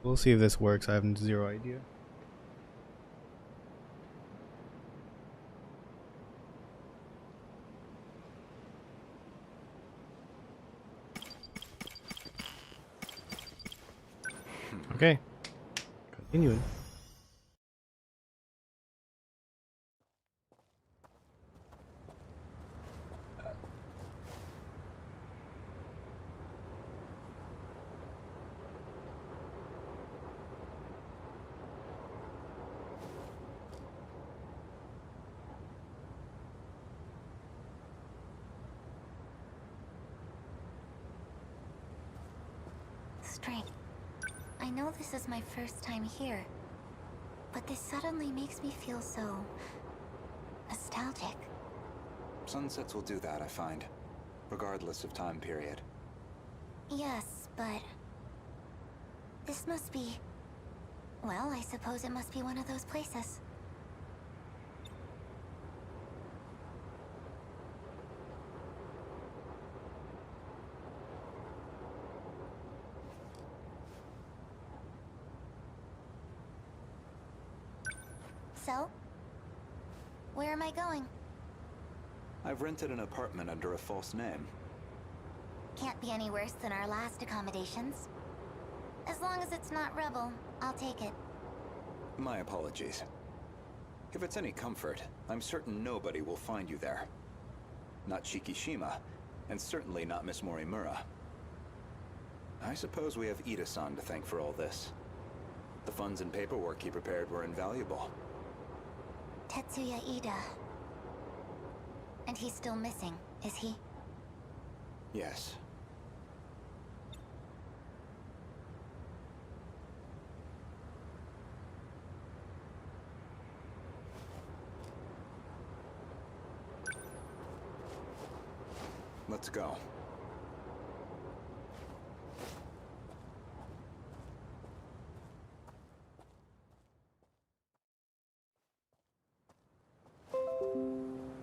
We'll see if this works. I have zero idea. Okay. Continuing. Strange. I know this is my first time here, but this suddenly makes me feel so nostalgic. Sunsets will do that, I find, regardless of time period. Yes, but this must be... Well, I suppose it must be one of those places. So? Where am I going? I've rented an apartment under a false name. Can't be any worse than our last accommodations. As long as it's not Rebel, I'll take it. My apologies. If it's any comfort, I'm certain nobody will find you there. Not Shikishima, and certainly not Miss Morimura. I suppose we have Ida-san to thank for all this. The funds and paperwork he prepared were invaluable. Tetsuya Ida. And he's still missing, is he? Yes. Let's go.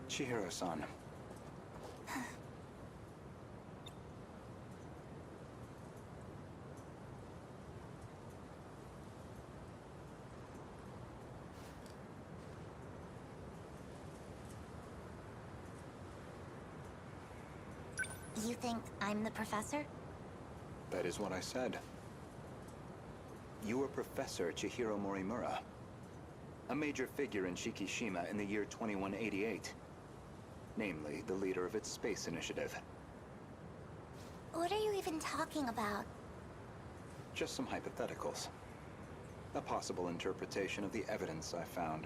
Chihiro-san. You think I'm the professor? That is what I said. You were Professor Chihiro Morimura, a major figure in Shikishima in the year 2188. Namely, the leader of its space initiative. What are you even talking about? Just some hypotheticals. A possible interpretation of the evidence I found.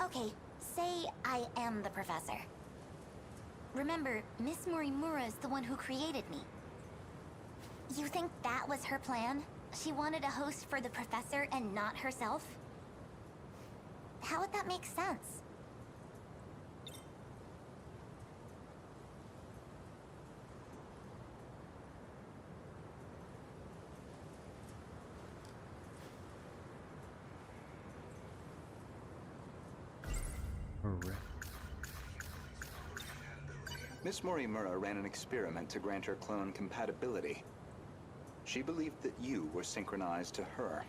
Okay, say I am the professor. Remember, Miss Morimura is the one who created me. You think that was her plan? She wanted a host for the professor and not herself? How would that make sense? Correct. Miss Morimura ran an experiment to grant her clone compatibility. She believed that you were synchronized to her.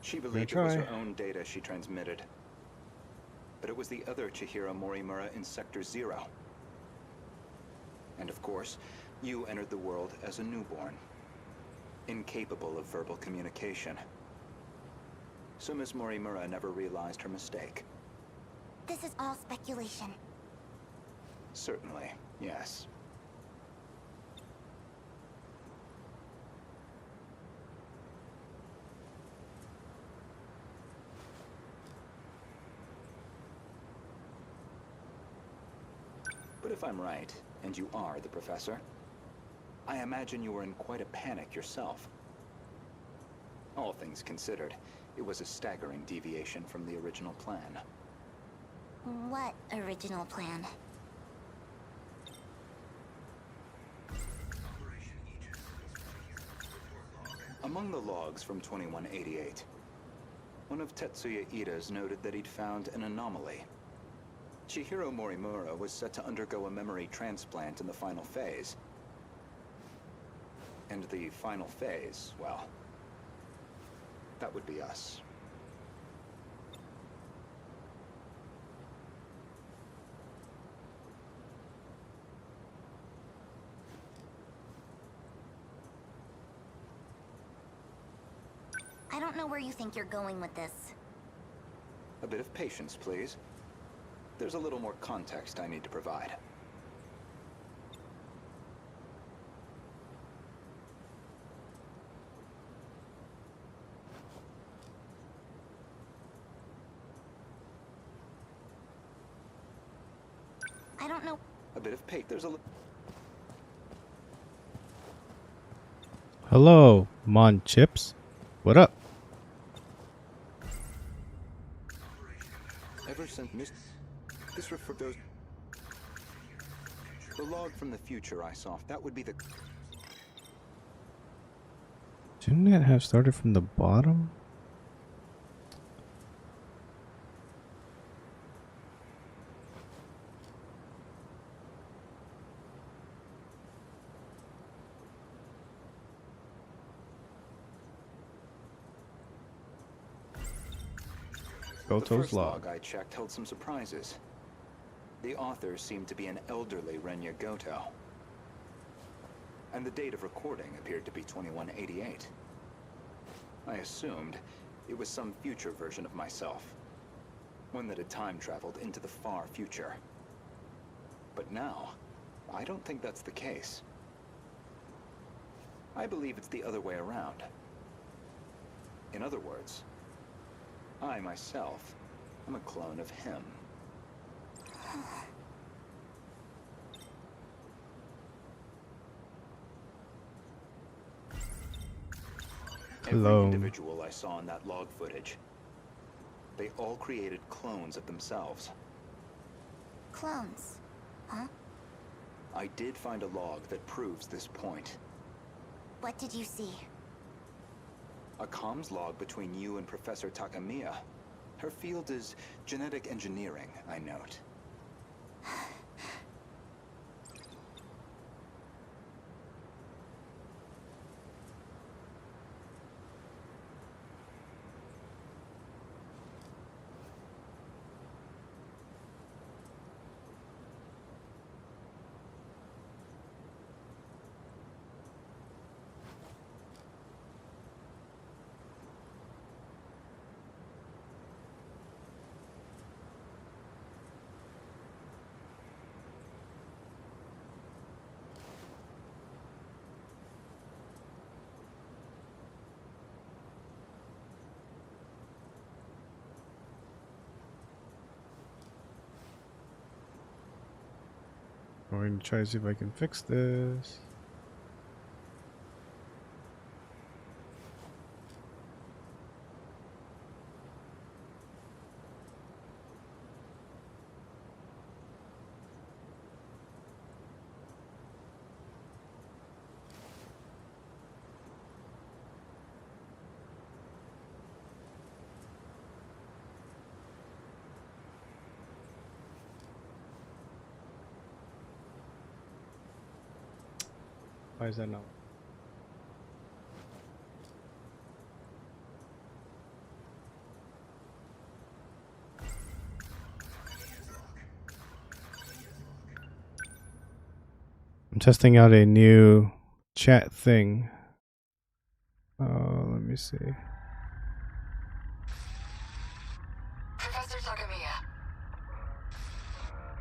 She believed it was her own data she transmitted. but it was the other Chihiro Morimura in Sector 0. And of course, you entered the world as a newborn, incapable of verbal communication. So Miss Morimura never realized her mistake. This is all speculation. Certainly, yes. But if I'm right, and you are the professor, I imagine you were in quite a panic yourself. All things considered, it was a staggering deviation from the original plan. What original plan? Among the logs from 2188, one of Tetsuya Ida's noted that he'd found an anomaly. Chihiro Morimura was set to undergo a memory transplant in the final phase. And the final phase, well, that would be us. I don't know where you think you're going with this. A bit of patience, please. There's a little more context I need to provide. I don't know. A bit of patience. There's a Hello, Mon Chips. What up? Ever since this referred those. The log from the future I saw. That would be the. Shouldn't it have started from the bottom? The Goto's first log. log I checked held some surprises. The author seemed to be an elderly Renya Goto. And the date of recording appeared to be 2188. I assumed it was some future version of myself. One that had time traveled into the far future. But now, I don't think that's the case. I believe it's the other way around. In other words, I myself am a clone of him. Every Clone. individual I saw in that log footage, they all created clones of themselves. Clones. Huh? I did find a log that proves this point. What did you see? A comms log between you and Professor Takamiya. Her field is genetic engineering, I note. I'm going to try to see if I can fix this. Why is that not? testing out a new chat thing. Let me see. Professor Takamiya,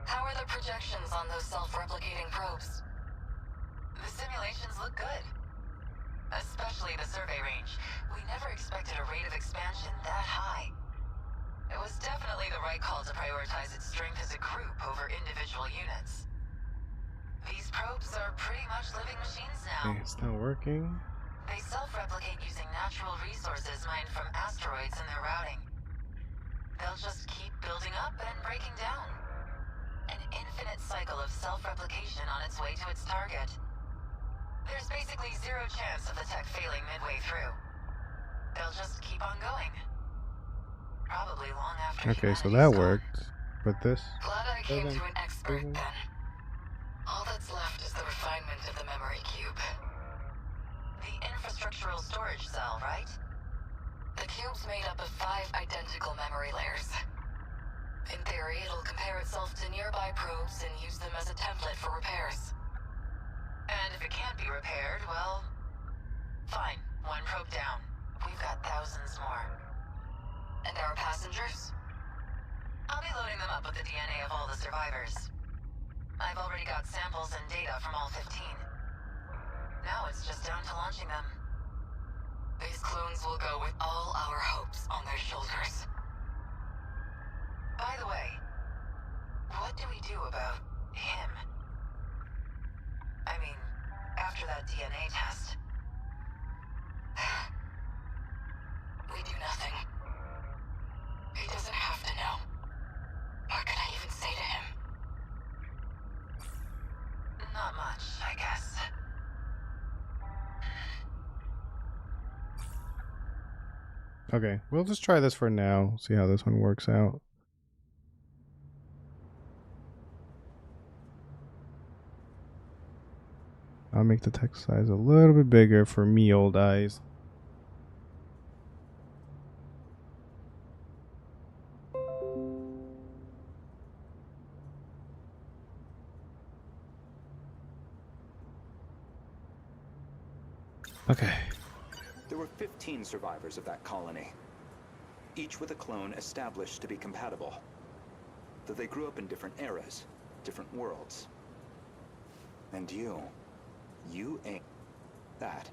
how are the projections on those self-replicating probes? The simulations look good. Especially the survey range. We never expected a rate of expansion that high. It was definitely the right call to prioritize its strength as a group over individual units. These probes are pretty much living machines now. Okay, it's not working. They self-replicate using natural resources mined from asteroids in their routing. They'll just keep building up and breaking down. An infinite cycle of self-replication on its way to its target. There's basically zero chance of the tech failing midway through. They'll just keep on going. Probably long after Okay, so humanity's that gone. worked. But this. Glad I came doesn't- to an expert doesn't- then. All that's left is the refinement of the memory cube. The infrastructural storage cell, right? The cube's made up of 5 identical memory layers. In theory, it'll compare itself to nearby probes and use them as a template for repairs. And if it can't be repaired, well, fine, 1 probe down. We've got thousands more. And our passengers? I'll be loading them up with the DNA of all the survivors. I've already got samples and data from all 15. Now it's just down to launching them. These clones will go with all our hopes on their shoulders. By the way, what do we do about him? I mean, after that DNA test. We do nothing. He doesn't have to know. What can I even say to him? Not much, I guess. Okay, we'll just try this for now. See how this one works out. I'll make the text size a little bit bigger for me old eyes. Okay. There were 15 survivors of that colony, each with a clone established to be compatible. Though they grew up in different eras, different worlds. And you ain't that.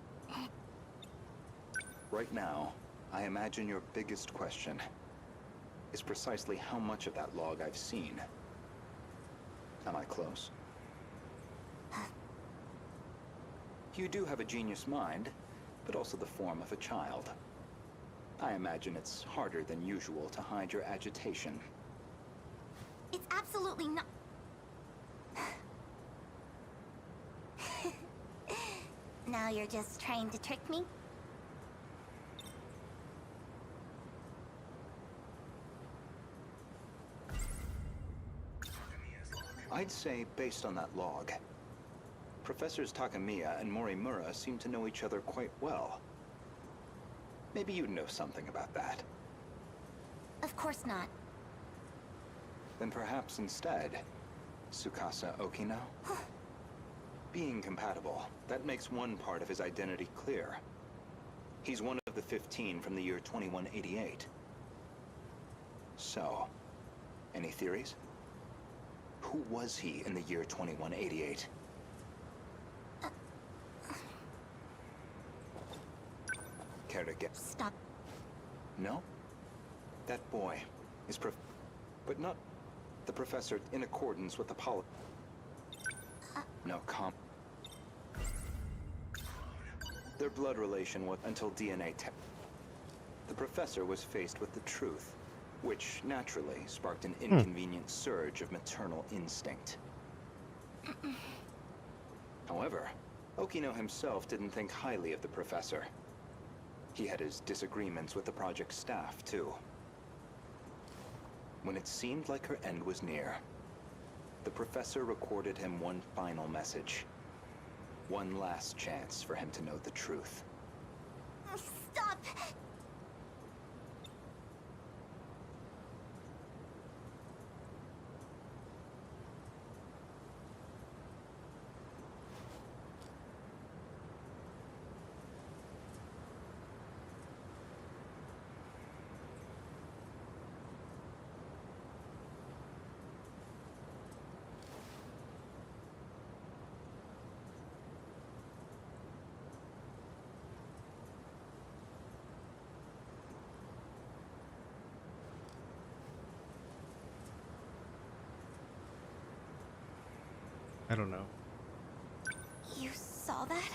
Right now, I imagine your biggest question is precisely how much of that log I've seen. Am I close? You do have a genius mind, but also the form of a child. I imagine it's harder than usual to hide your agitation. It's absolutely not. Now you're just trying to trick me? I'd say, based on that log, Professors Takamiya and Morimura seem to know each other quite well. Maybe you know something about that. Of course not. Then perhaps instead, Tsukasa Okino? Being compatible, that makes one part of his identity clear. He's one of the 15 from the year 2188. So, any theories? Who was he in the year 2188? Care to get? Stop. No? That boy is but not the professor in accordance with the No Their blood relation was until DNA test. The professor was faced with the truth, which naturally sparked an inconvenient surge of maternal instinct. However, Okino himself didn't think highly of the professor. He had his disagreements with the project staff, too. When it seemed like her end was near, the professor recorded him one final message. One last chance for him to know the truth. Stop! I don't know. You saw that?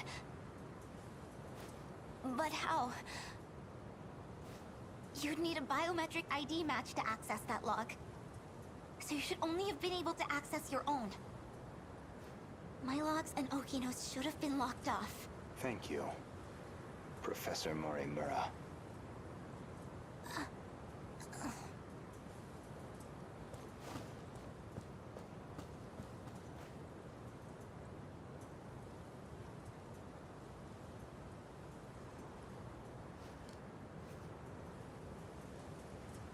But how? You'd need a biometric ID match to access that log. So you should only have been able to access your own. My logs and Okino's should have been locked off. Thank you, Professor Morimura.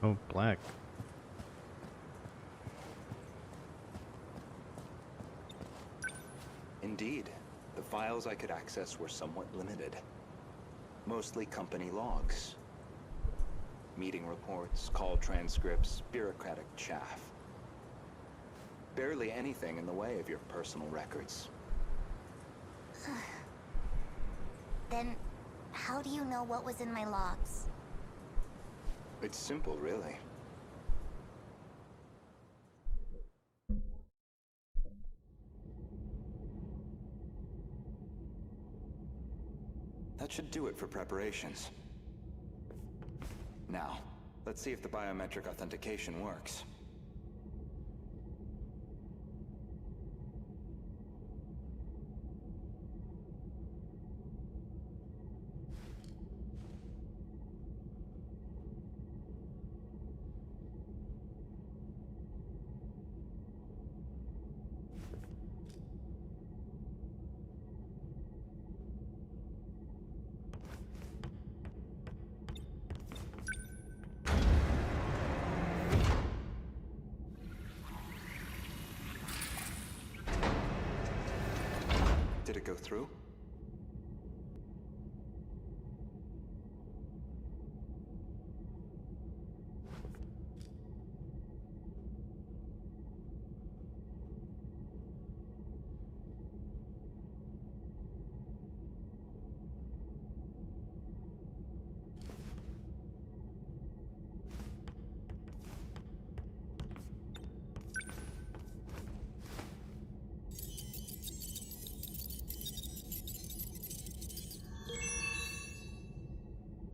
Oh, black. Indeed, the files I could access were somewhat limited. Mostly company logs. Meeting reports, call transcripts, bureaucratic chaff. Barely anything in the way of your personal records. Then, how do you know what was in my logs? It's simple, really. That should do it for preparations. Now, let's see if the biometric authentication works. Did it go through?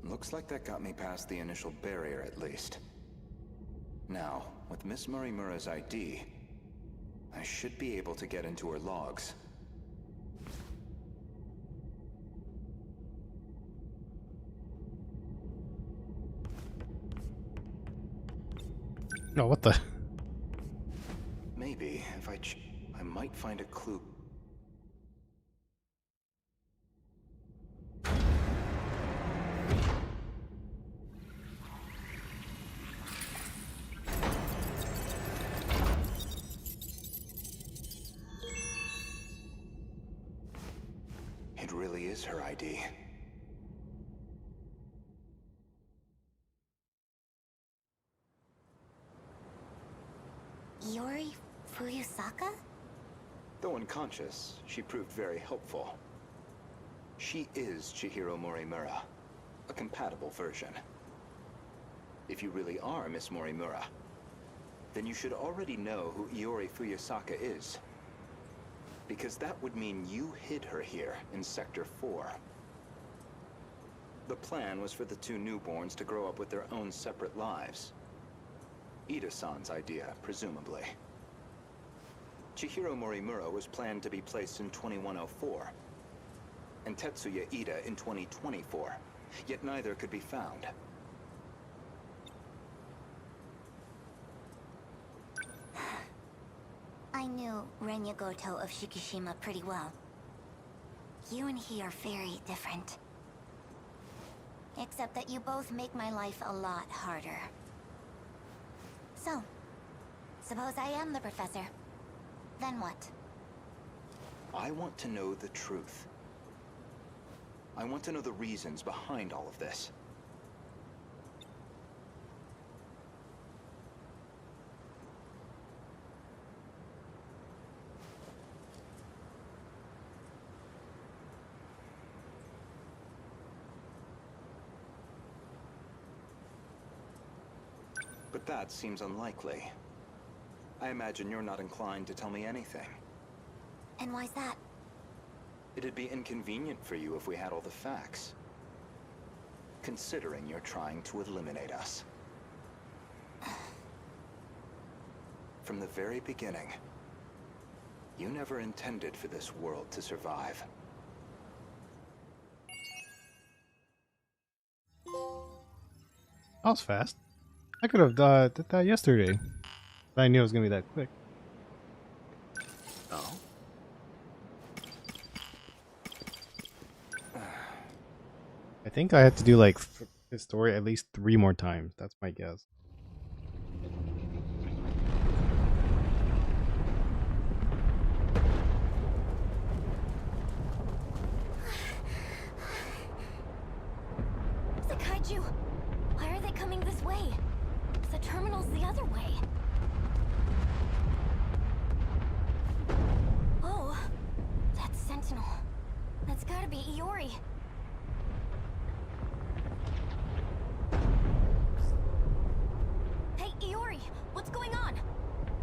Looks like that got me past the initial barrier, at least. Now, with Miss Morimura's ID, I should be able to get into her logs. No, what the? Maybe, if I might find a clue. It really is her ID. Yori Fuyusaka? Though unconscious, she proved very helpful. She is Chihiro Morimura, a compatible version. If you really are Miss Morimura, then you should already know who Iori Fuyusaka is. Because that would mean you hid her here in Sector 4. The plan was for the two newborns to grow up with their own separate lives. Ida-san's idea, presumably. Chihiro Morimura was planned to be placed in 2104, and Tetsuya Ida in 2024, yet neither could be found. I knew Renya Goto of Shikishima pretty well. You and he are very different. Except that you both make my life a lot harder. So, suppose I am the professor. Then what? I want to know the truth. I want to know the reasons behind all of this. But that seems unlikely. I imagine you're not inclined to tell me anything. And why's that? It'd be inconvenient for you if we had all the facts. Considering you're trying to eliminate us. From the very beginning, you never intended for this world to survive. That was fast. I could have did that yesterday. But I knew it was gonna be that quick. Oh? I think I had to do like this story at least 3 more times. That's my guess. The kaiju! Why are they coming this way? The terminal's the other way. Oh, that's Sentinel. That's gotta be Iori. Hey, Iori, what's going on?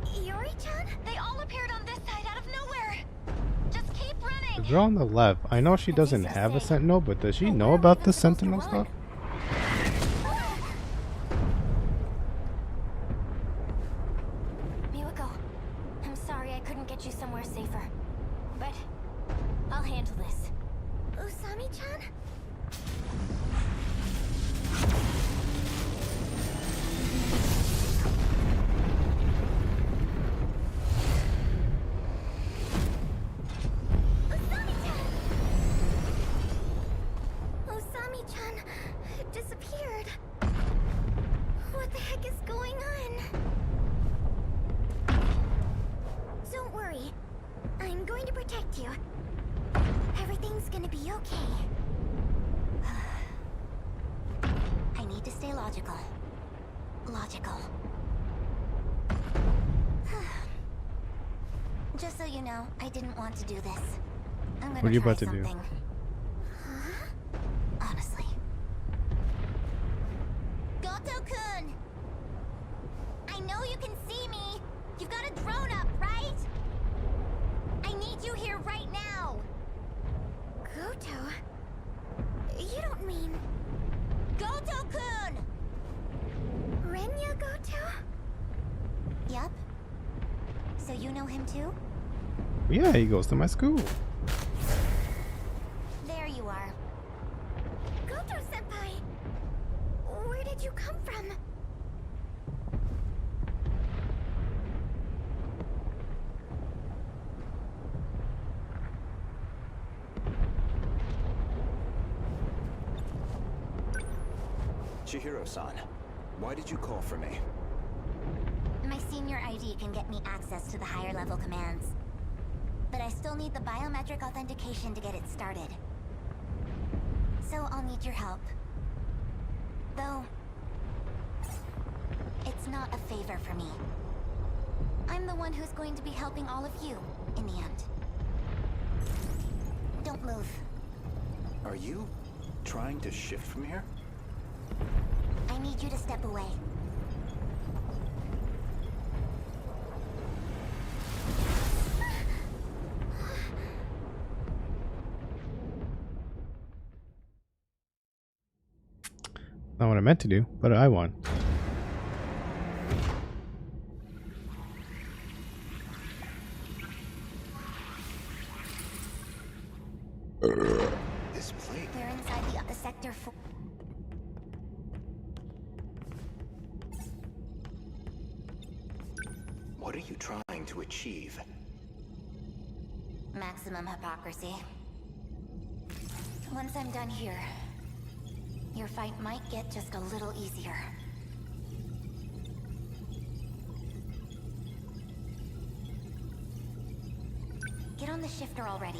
Iori-chan? They all appeared on this side out of nowhere. Just keep running. The girl on the left, I know she doesn't have a sentinel, but does she know about the sentinel stuff? Miwako, I'm sorry I couldn't get you somewhere safer. But I'll handle this. Usami-chan? Usami-chan disappeared. What the heck is going on? Don't worry. I'm going to protect you. Everything's gonna be okay. I need to stay logical. Logical. Just so you know, I didn't want to do this. I'm gonna What are you try about to do? something. Huh? Honestly. Goto-kun! I know you can see me! You've got a drone up, right? I need you here right now! Goto? You don't mean... Goto-kun! Renya Goto? Yup. So you know him too? Yeah, he goes to my school. There you are. Goto-senpai! Where did you come from? Chihiro-san, why did you call for me? My senior ID can get me access to the higher level commands. But I still need the biometric authentication to get it started. So I'll need your help. Though, it's not a favor for me. I'm the one who's going to be helping all of you, in the end. Don't move. Are you trying to shift from here? I need you to step away. Not what I meant to do, but I won. This plate. They're inside the sector 4. What are you trying to achieve? Maximum hypocrisy. Once I'm done here, your fight might get just a little easier. Get on the shifter already.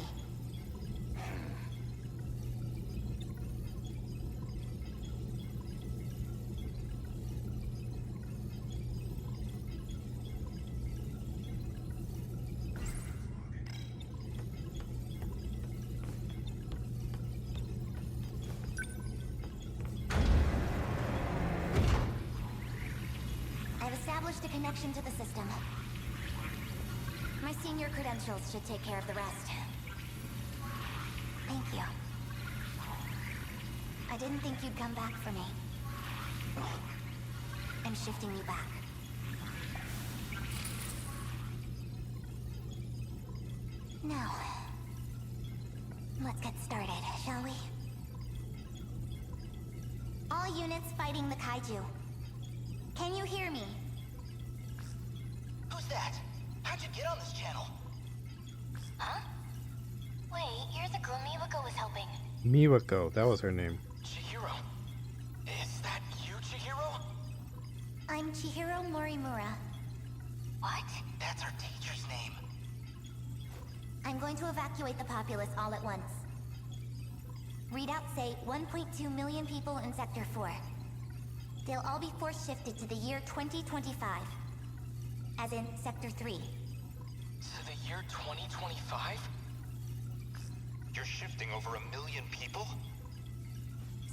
I've established a connection to the system. My senior credentials should take care of the rest. Thank you. I didn't think you'd come back for me. I'm shifting you back. Now, let's get started, shall we? All units fighting the kaiju. Can you hear me? Who's that? How'd you get on this channel? Huh? Wait, you're the girl Miwako was helping. Miwako, that was her name. Chihiro. Is that you, Chihiro? I'm Chihiro Morimura. What? That's our teacher's name. I'm going to evacuate the populace all at once. Readouts say 1.2 million people in Sector 4. They'll all be force shifted to the year 2025. As in Sector 3. To the year 2025? You're shifting over 1 million people?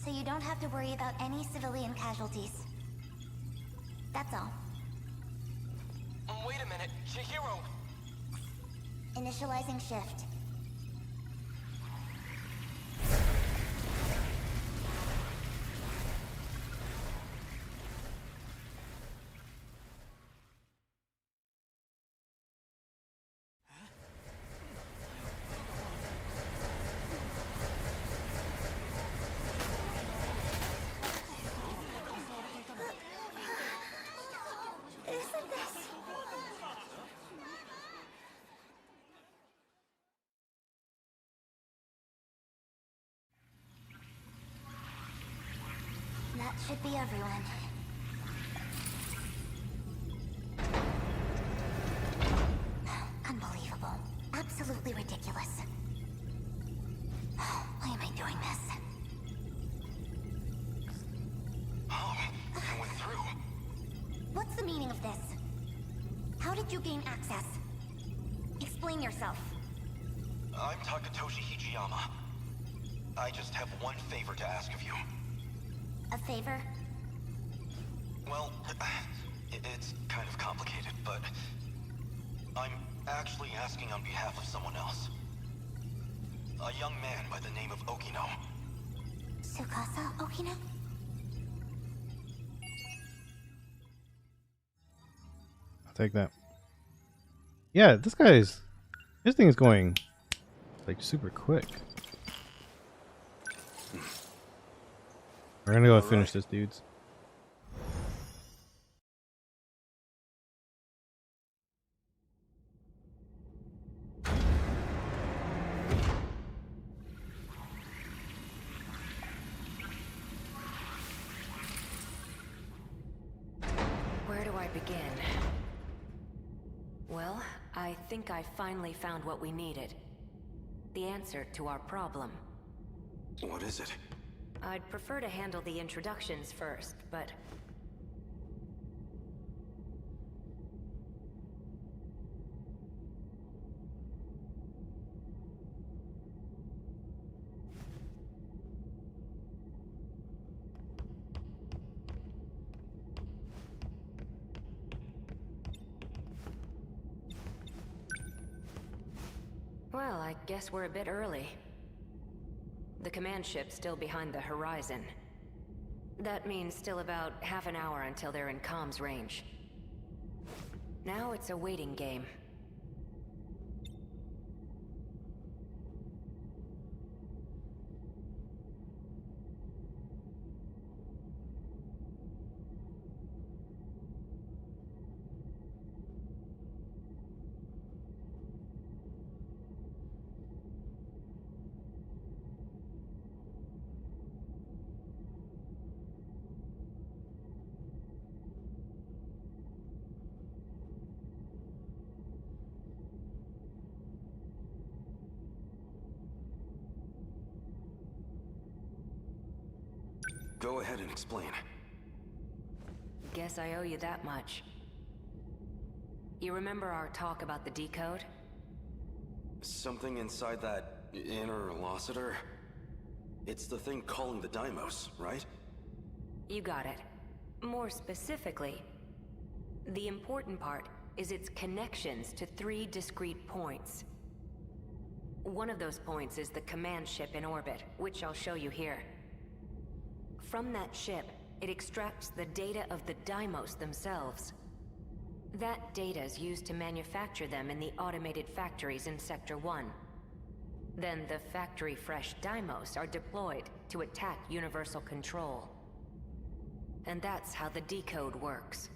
So you don't have to worry about any civilian casualties. That's all. Wait a minute, Chihiro! Initializing shift. Isn't this? That should be everyone. Unbelievable. Absolutely ridiculous. Why am I doing this? Oh, I went through. What's the meaning of this? How did you gain access? Explain yourself. I'm Takatoshi Hijiyama. I just have one favor to ask of you. A favor? Well, it's kind of complicated, but I'm actually asking on behalf of someone else. A young man by the name of Okino. Tsukasa Okino? I'll take that. Yeah, this thing is going like super quick. We're gonna go finish this, dudes. Where do I begin? Well, I think I finally found what we needed. The answer to our problem. What is it? I'd prefer to handle the introductions first, but... Well, I guess we're a bit early. The command ship's still behind the horizon. That means still about half an hour until they're in comms range. Now it's a waiting game. Go ahead and explain. Guess I owe you that much. You remember our talk about the decode? Something inside that inner Locitor? It's the thing calling the Deimos, right? You got it. More specifically, the important part is its connections to 3 discrete points. One of those points is the command ship in orbit, which I'll show you here. From that ship, it extracts the data of the Deimos themselves. That data is used to manufacture them in the automated factories in Sector 1. Then the factory-fresh Deimos are deployed to attack Universal Control. And that's how the decode works.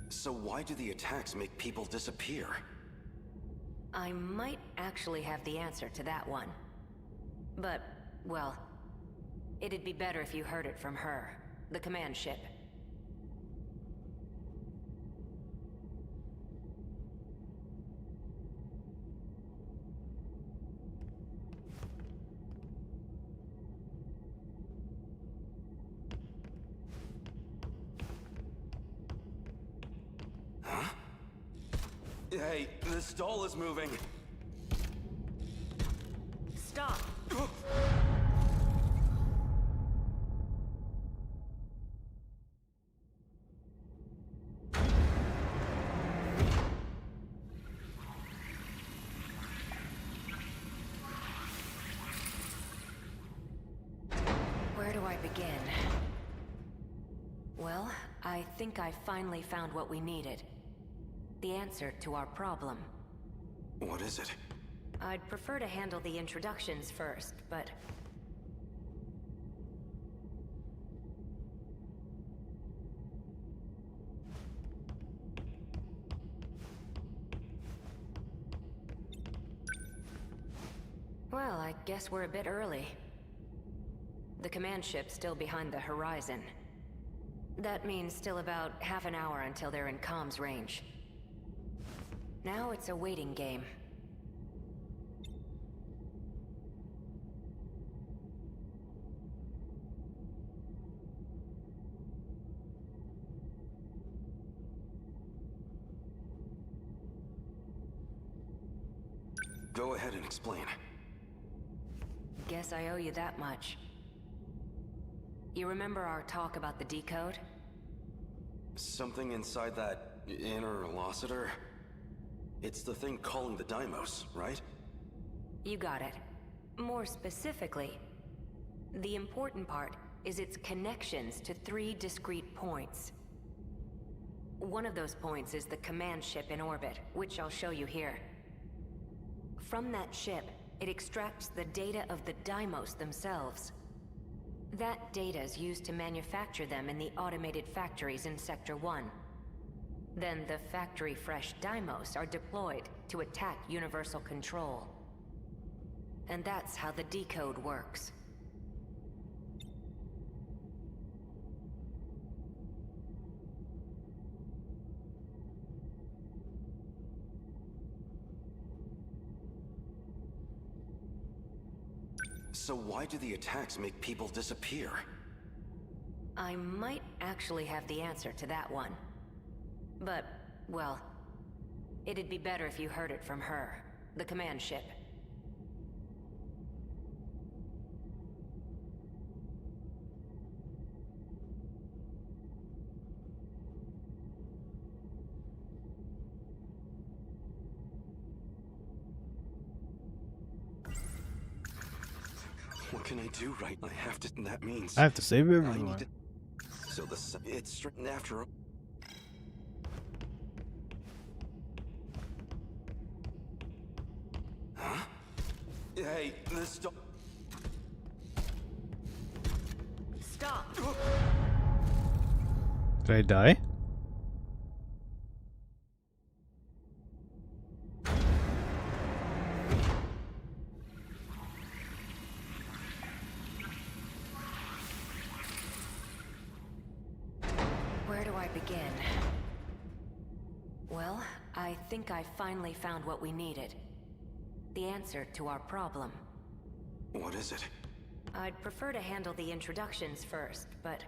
So why do the attacks make people disappear? I might actually have the answer to that one. But, well, it'd be better if you heard it from her, the command ship. Hey, the stall is moving. Stop! Where do I begin? Well, I think I finally found what we needed. The answer to our problem. What is it? I'd prefer to handle the introductions first, but... Well, I guess we're a bit early. The command ship's still behind the horizon. That means still about half an hour until they're in comms range. Now it's a waiting game. Go ahead and explain. Guess I owe you that much. You remember our talk about the decode? Something inside that inner Locitor? It's the thing calling the Deimos, right? You got it. More specifically, the important part is its connections to 3 discrete points. One of those points is the command ship in orbit, which I'll show you here. From that ship, it extracts the data of the Deimos themselves. That data is used to manufacture them in the automated factories in Sector 1. Then the factory-fresh Deimos are deployed to attack Universal Control. And that's how the decode works. So why do the attacks make people disappear? I might actually have the answer to that one. But, well, it'd be better if you heard it from her, the command ship. What can I do right? I have to. That means I have to save I everyone. need to. So it's straight after. Huh? Hey, this. Stop! Did I die? Where do I begin? Well, I think I finally found what we needed. The answer to our problem. What is it? I'd prefer to handle the introductions first, but...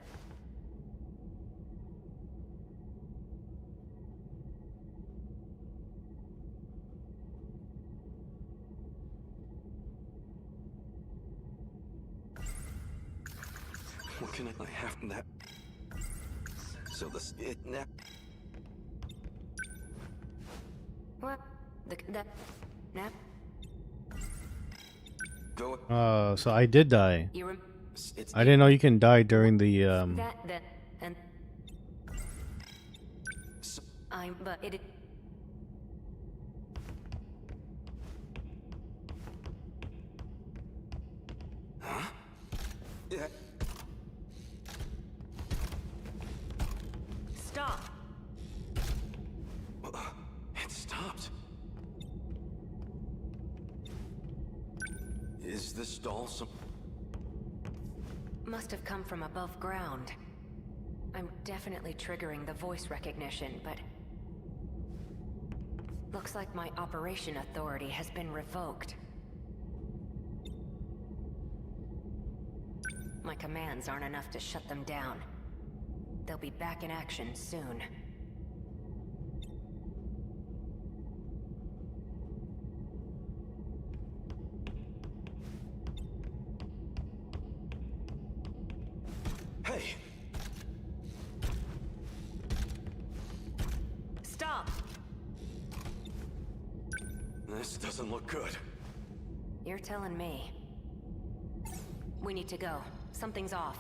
What can I have from that? So this it now. What? That... Nap? Go. So I did die. You It's I didn't know you can die during the That, and... but it... Huh? Yeah. Stop! It stopped. Is this doll some... Must have come from above ground. I'm definitely triggering the voice recognition, but... Looks like my operation authority has been revoked. My commands aren't enough to shut them down. They'll be back in action soon. Hey! Stop! This doesn't look good. You're telling me. We need to go. Something's off.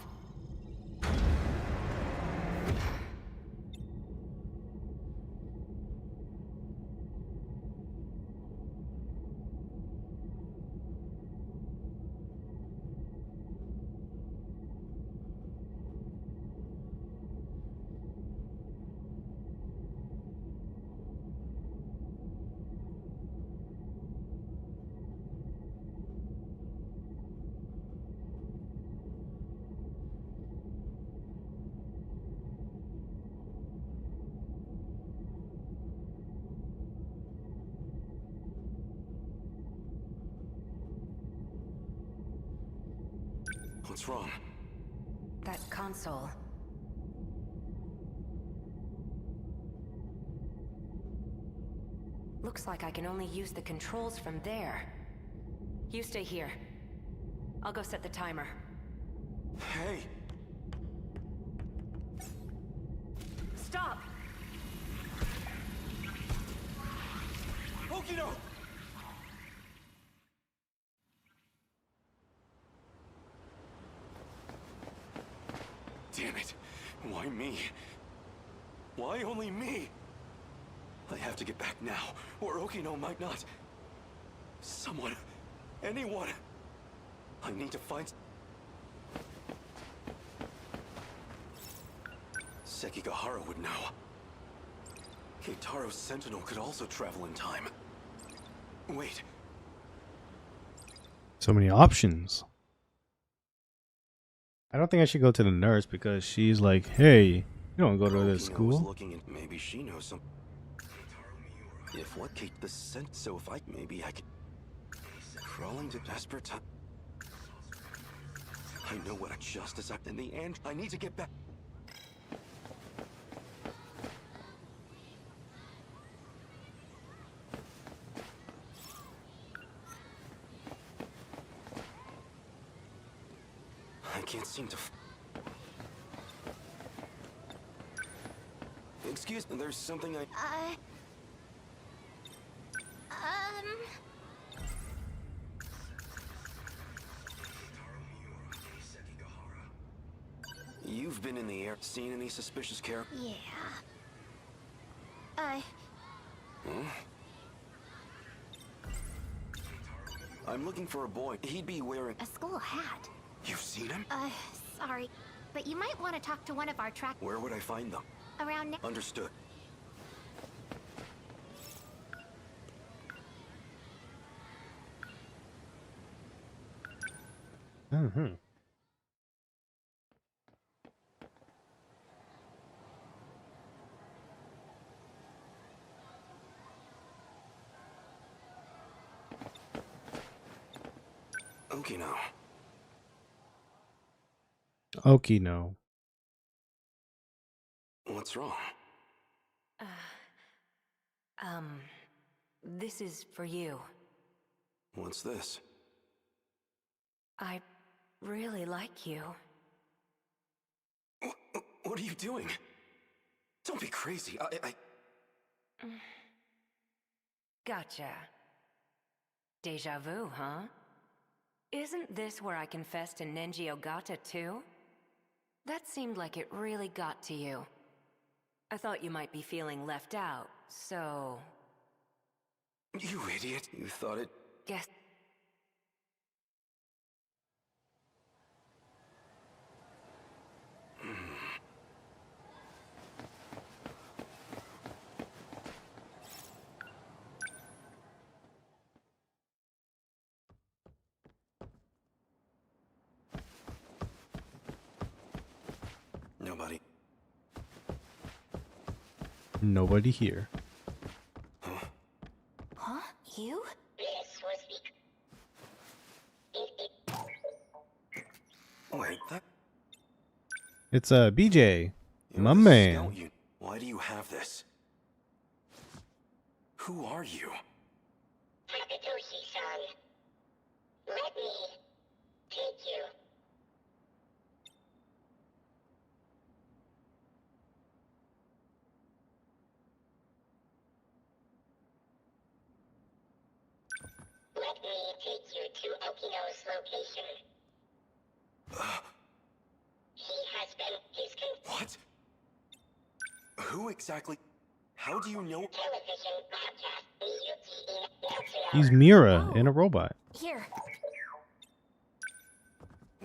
What's wrong? That console. Looks like I can only use the controls from there. You stay here. I'll go set the timer. Hey! Stop! Okino! Damn it! Why me? Why only me? I have to get back now, or Okino might not. Someone. Anyone. I need to find... Sekigahara would know. Keitaro's Sentinel could also travel in time. Wait. so many options. I don't think I should go to the nurse because she's like, hey, you don't go to this Okino was school. looking at... Maybe she knows some... If what Kate the sent, so if I... Maybe I could... Crawling to desperate time... I know what a justice act in the end. I need to get back... I can't seem to... Excuse me, there's something I... You've been in the air. Seen any suspicious characters? Yeah. I'm looking for a boy. He'd be wearing... A school hat. You've seen him? Sorry. But you might want to talk to one of our track... Where would I find them? around... Understood. Mm-hmm. Okino. Okino. What's wrong? This is for you. What's this? I really like you. What are you doing? Don't be crazy. I... Gotcha. Deja vu, huh? Isn't this where I confessed to Nenji Ogata too? That seemed like it really got to you. I thought you might be feeling left out, so... You idiot. You thought it... Guess... Nobody. Nobody here. Huh? You? This was Wait, that... It's BJ, You're my the man. scout unit. Why do you have this? Who are you? Takatoshi-san. Let me take you. Let me take you to Okino's location. He has been What? Who exactly? How do you know? television broadcast Miyuki in Natsuno. He's Mira in a robot. Here.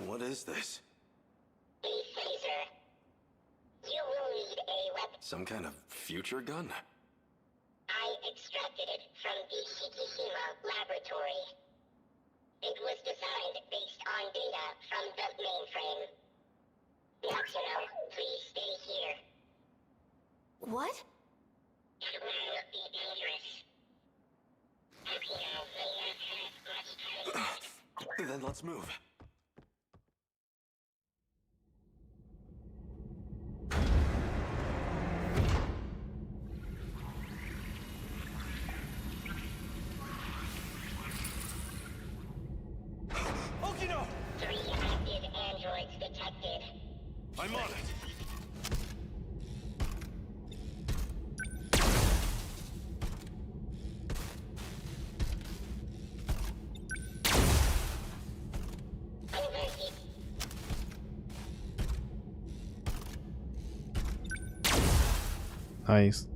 What is this? A phaser. You will need a weapon. Some kind of future gun? I extracted it from the Shikishima laboratory. It was designed based on data from the mainframe. Natsuno, please stay here. What? It will be dangerous. Okino may not have much time. Then let's move. Okino! 3 active androids detected. I'm on it. Nice.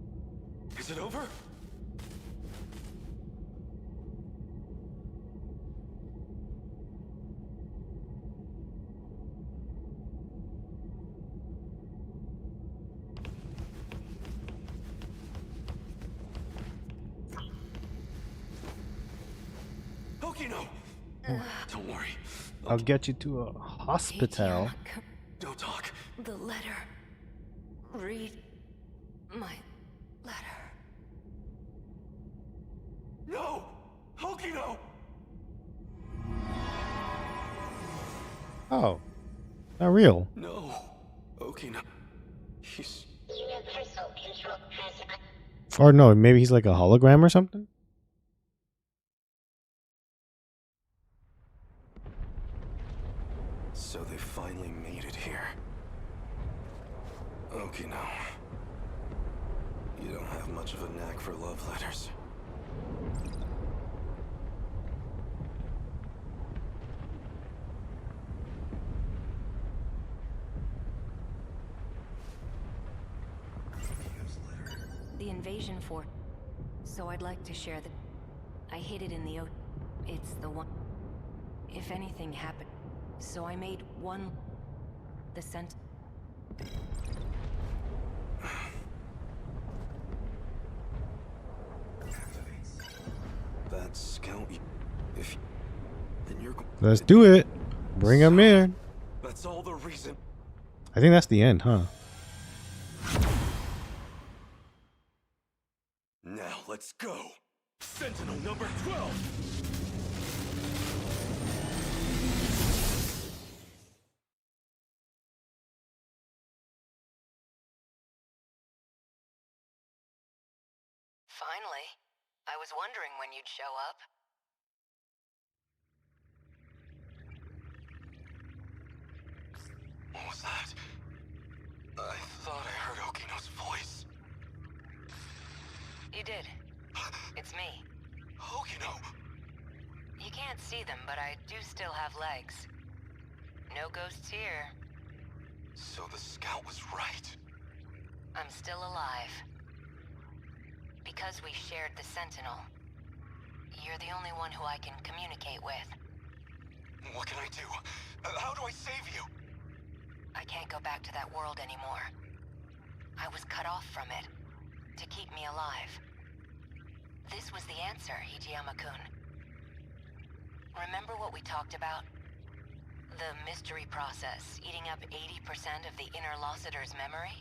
Is it over? Okino! Don't worry. I'll get you to a hospital. Don't talk. The letter. Read my letter. No! Okino! Oh, not real. No. Okino. He's... Universal control has Or no, maybe he's like a hologram or something. So they finally made it here. Okino. You don't have much of a knack for love letters. The invasion fort. So I'd like to share the... I hid it in the ocean. It's the one... If anything happened. So I made one... The Sentinels. That scout... If... Then you're... Let's do it. Bring him in. That's all the reason... I think that's the end, huh? Now let's go! Sentinel number 12! Finally. I was wondering when you'd show up. What was that? I thought I heard Okino's voice. You did. It's me. Okino! You can't see them, but I do still have legs. No ghosts here. So the scout was right. I'm still alive. Because we shared the Sentinel, you're the only one who I can communicate with. What can I do? How do I save you? I can't go back to that world anymore. I was cut off from it, to keep me alive. This was the answer, Hijiyama-kun. Remember what we talked about? The mystery process, eating up 80% of the inner Lossiter's memory?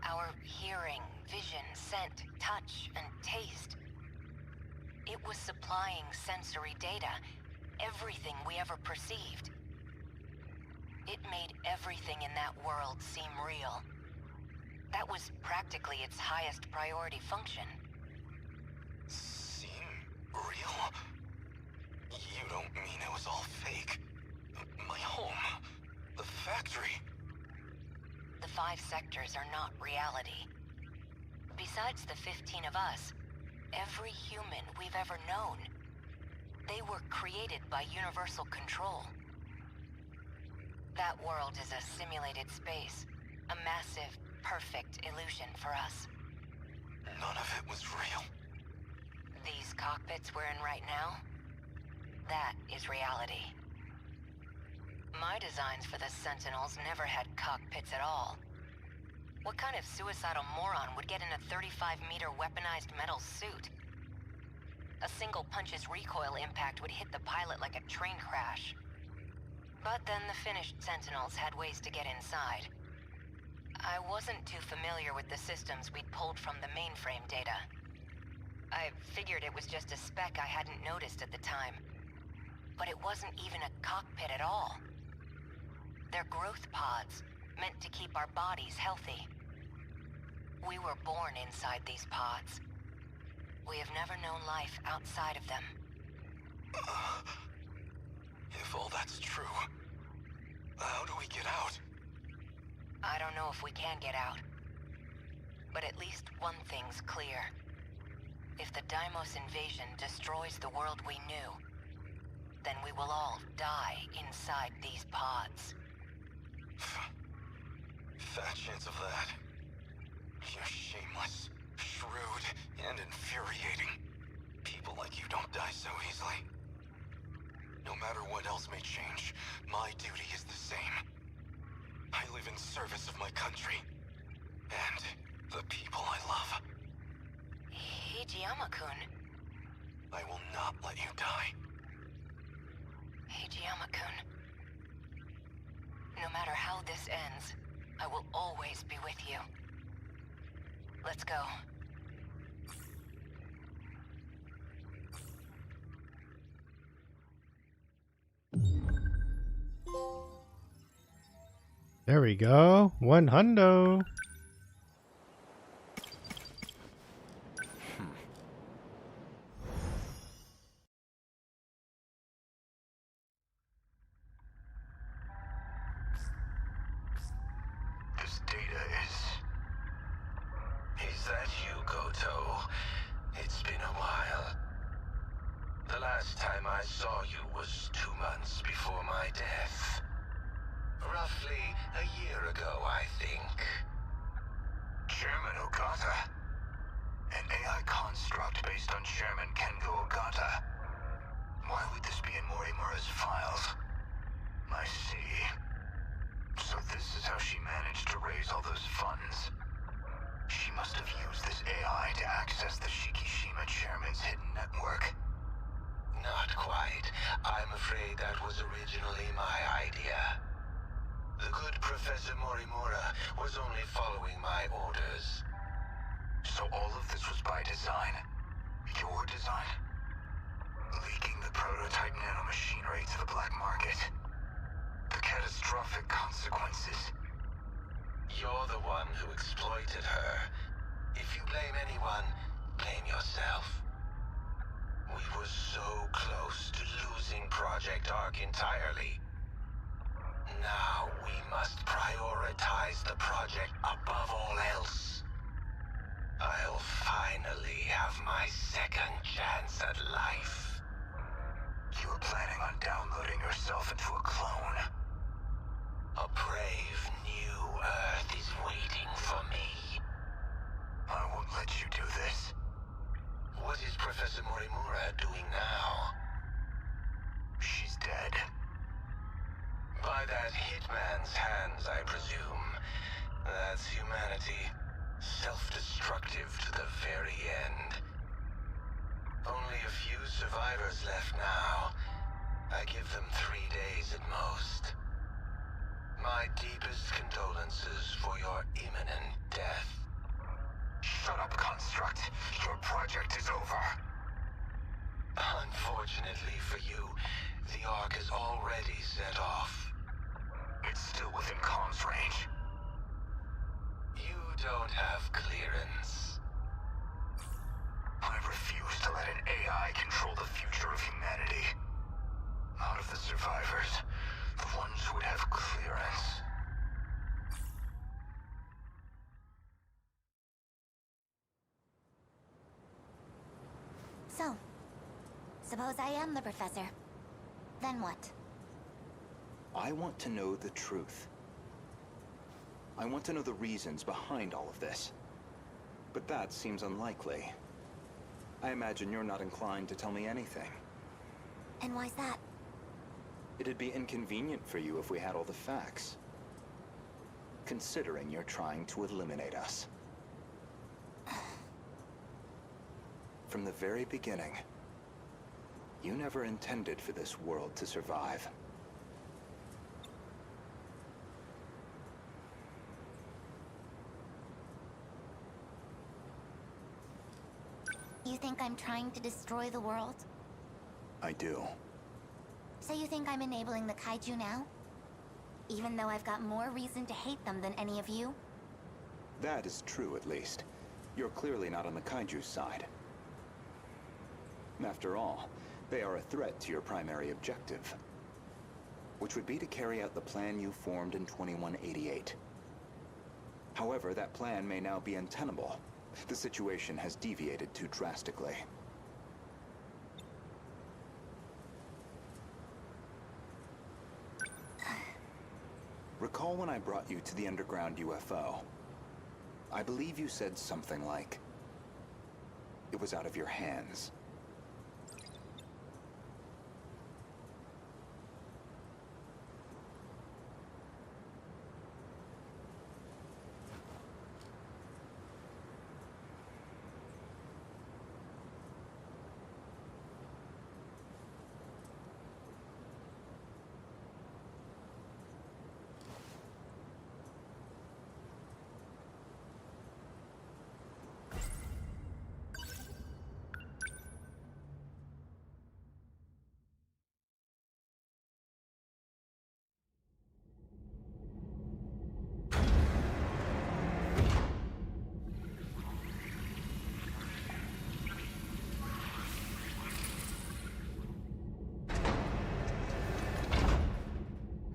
Our hearing, vision, scent, touch, and taste. It was supplying sensory data, everything we ever perceived. It made everything in that world seem real. That was practically its highest priority function. Seem real? You don't mean it was all fake? My home? The factory? The 5 sectors are not reality. Besides the 15 of us, every human we've ever known, they were created by universal control. That world is a simulated space, a massive, perfect illusion for us. None of it was real. These cockpits we're in right now, that is reality. My designs for the Sentinels never had cockpits at all. What kind of suicidal moron would get in a 35-meter weaponized metal suit? A single punch's recoil impact would hit the pilot like a train crash. But then the finished Sentinels had ways to get inside. I wasn't too familiar with the systems we'd pulled from the mainframe data. I figured it was just a speck I hadn't noticed at the time. But it wasn't even a cockpit at all. They're growth pods, meant to keep our bodies healthy. We were born inside these pods. We have never known life outside of them. If all that's true, how do we get out? I don't know if we can get out. But at least one thing's clear. If the Deimos invasion destroys the world we knew, then we will all die inside these pods. Fat chance of that. You're shameless, shrewd, and infuriating. People like you don't die so easily. No matter what else may change, my duty is the same. I live in service of my country. And the people I love. Hijiyama-kun. I will not let you die. Hijiyama-kun. No matter how this ends, I will always be with you. Let's go. There we go. 100. This data is that you, Goto? It's been a while. The last time I saw you was 2 months before my death. Roughly a year ago, I think. Chairman Ogata? An AI construct based on Chairman Kengo Ogata? Why would this be in Morimura's files? I see. So this is how she managed to raise all those funds. She must have used this AI to access the Shikishima Chairman's hidden network. Not quite. I'm afraid that was originally my idea. The good Professor Morimura was only following my orders. So all of this was by design? Your design? Leaking the prototype nanomachinery to the black market? The catastrophic consequences? You're the one who exploited her. If you blame anyone, blame yourself. We were so close to losing Project Ark entirely. Now we must prioritize the project above all else. I'll finally have my second chance at life. You were planning on downloading yourself into a clone. A brave new Earth is waiting for me. I won't let you do this. What is Professor Morimura doing now? She's dead. By that hitman's hands, I presume. That's humanity. Self-destructive to the very end. Only a few survivors left now. I give them 3 days at most. My deepest condolences for your imminent death. Shut up, Construct. Your project is over. Unfortunately for you, the Ark is already set off. It's still within comms range. You don't have clearance. I refuse to let an AI control the future of humanity. Out of the survivors, the ones who would have clearance. So, suppose I am the professor. Then what? I want to know the truth. I want to know the reasons behind all of this. But that seems unlikely. I imagine you're not inclined to tell me anything. And why's that? It'd be inconvenient for you if we had all the facts. Considering you're trying to eliminate us. From the very beginning, you never intended for this world to survive. You think I'm trying to destroy the world? I do. So you think I'm enabling the kaiju now? Even though I've got more reason to hate them than any of you? That is true, at least. You're clearly not on the kaiju's side. After all, they are a threat to your primary objective, which would be to carry out the plan you formed in 2188. However, that plan may now be untenable. The situation has deviated too drastically. Recall when I brought you to the underground UFO? I believe you said something like, it was out of your hands.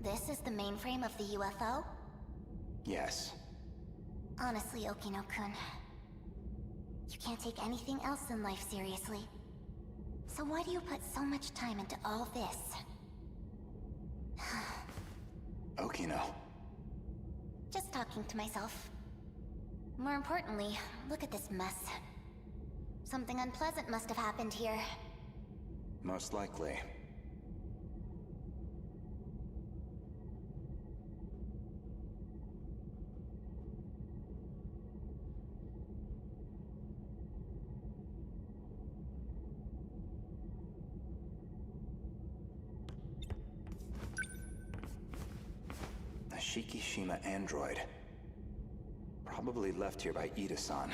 This is the mainframe of the UFO? Yes. Honestly, Okino-kun, you can't take anything else in life seriously. So why do you put so much time into all this? Okino. Just talking to myself. More importantly, look at this mess. Something unpleasant must have happened here. Most likely. A Shikishima android. Probably left here by Ida-san.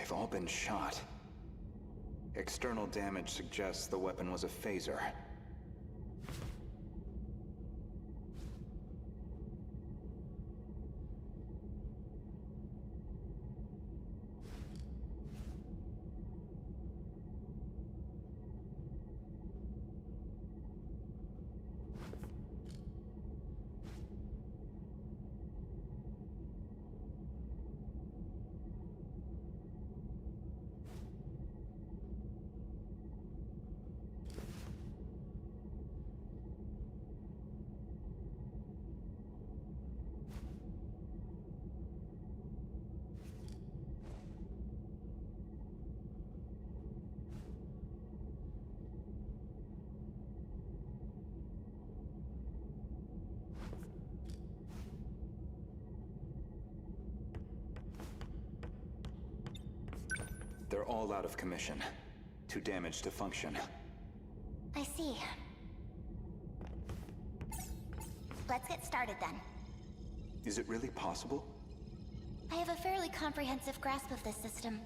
They've all been shot. External damage suggests the weapon was a phaser. They're all out of commission. Too damaged to function. I see. Let's get started then. Is it really possible? I have a fairly comprehensive grasp of this system.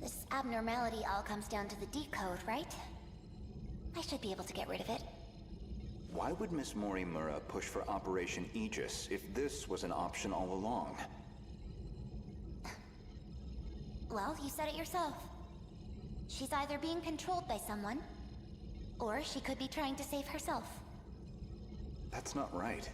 This abnormality all comes down to the decode, right? I should be able to get rid of it. Why would Miss Morimura push for Operation Aegis if this was an option all along? Well, you said it yourself. She's either being controlled by someone, or she could be trying to save herself. That's not right.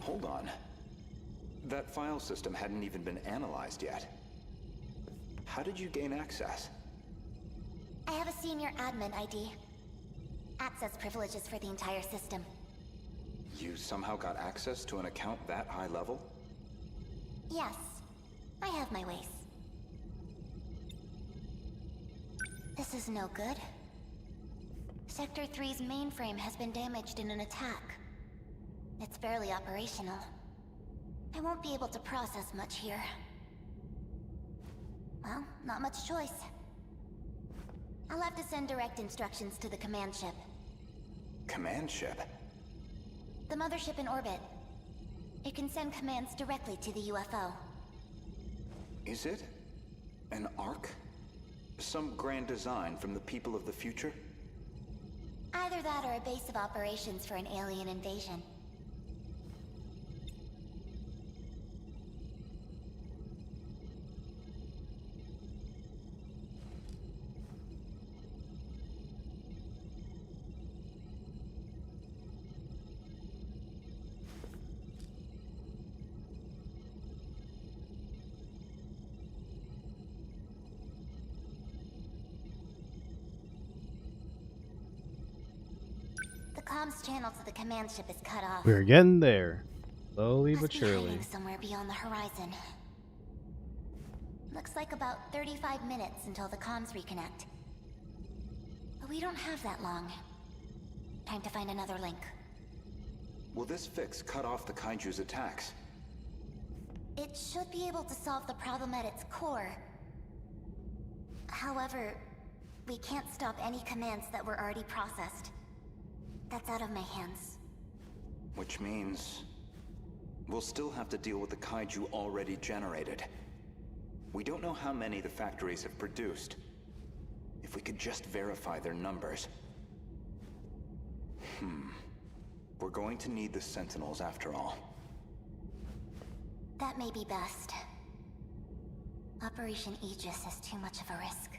Hold on. That file system hadn't even been analyzed yet. How did you gain access? I have a senior admin ID. Access privileges for the entire system. You somehow got access to an account that high level? Yes, I have my ways. This is no good. Sector 3's mainframe has been damaged in an attack. It's barely operational. I won't be able to process much here. Well, not much choice. I'll have to send direct instructions to the command ship. Command ship? The mothership in orbit. It can send commands directly to the UFO. Is it an Ark? Some grand design from the people of the future? Either that or a base of operations for an alien invasion. The comms channel to the command ship is cut off. We're getting there. Slowly Must but be surely. heading somewhere beyond the horizon. Looks like about 35 minutes until the comms reconnect. But we don't have that long. Time to find another link. Will this fix cut off the Kaiju's attacks? It should be able to solve the problem at its core. However, we can't stop any commands that were already processed. That's out of my hands. Which means we'll still have to deal with the Kaiju already generated. We don't know how many the factories have produced. If we could just verify their numbers. We're going to need the Sentinels after all. That may be best. Operation Aegis is too much of a risk.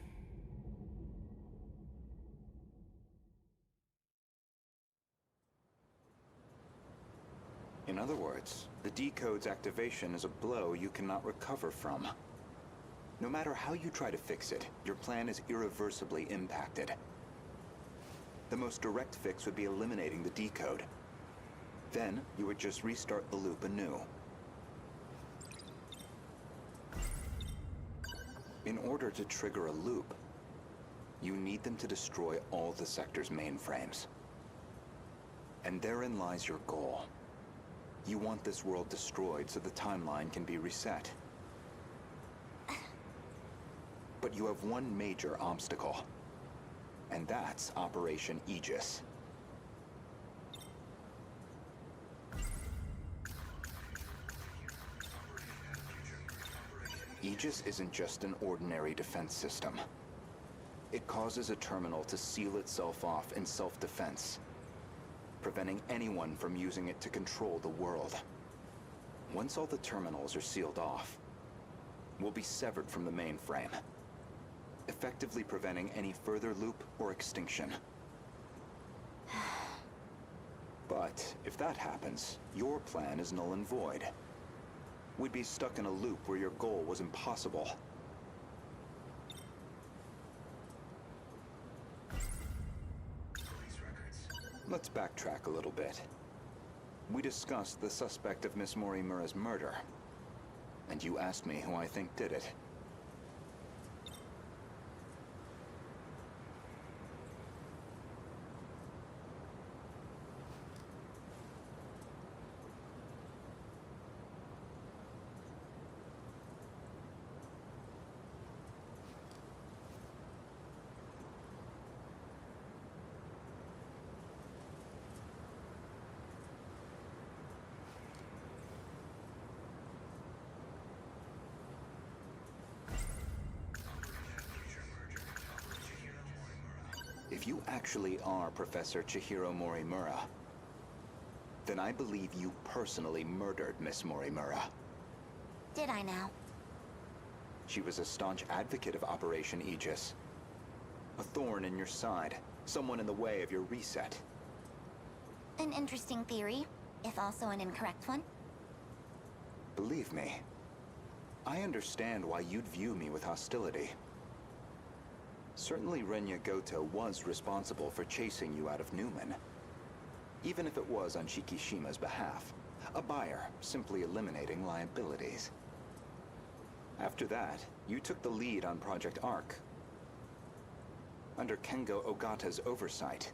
In other words, the decode's activation is a blow you cannot recover from. No matter how you try to fix it, your plan is irreversibly impacted. The most direct fix would be eliminating the decode. Then, you would just restart the loop anew. In order to trigger a loop, you need them to destroy all the sector's mainframes. And therein lies your goal. You want this world destroyed so the timeline can be reset. But you have one major obstacle, and that's Operation Aegis. Aegis isn't just an ordinary defense system. It causes a terminal to seal itself off in self-defense, preventing anyone from using it to control the world. Once all the terminals are sealed off, we'll be severed from the mainframe, effectively preventing any further loop or extinction. But if that happens, your plan is null and void. We'd be stuck in a loop where your goal was impossible. Let's backtrack a little bit. We discussed the suspect of Miss Morimura's murder, and you asked me who I think did it. If you actually are Professor Chihiro Morimura, then I believe you personally murdered Miss Morimura. Did I now? She was a staunch advocate of Operation Aegis. A thorn in your side, someone in the way of your reset. An interesting theory, if also an incorrect one. Believe me, I understand why you'd view me with hostility. Certainly Renya Goto was responsible for chasing you out of Newman, even if it was on Shikishima's behalf, a buyer simply eliminating liabilities. After that, you took the lead on Project Arc, under Kengo Ogata's oversight.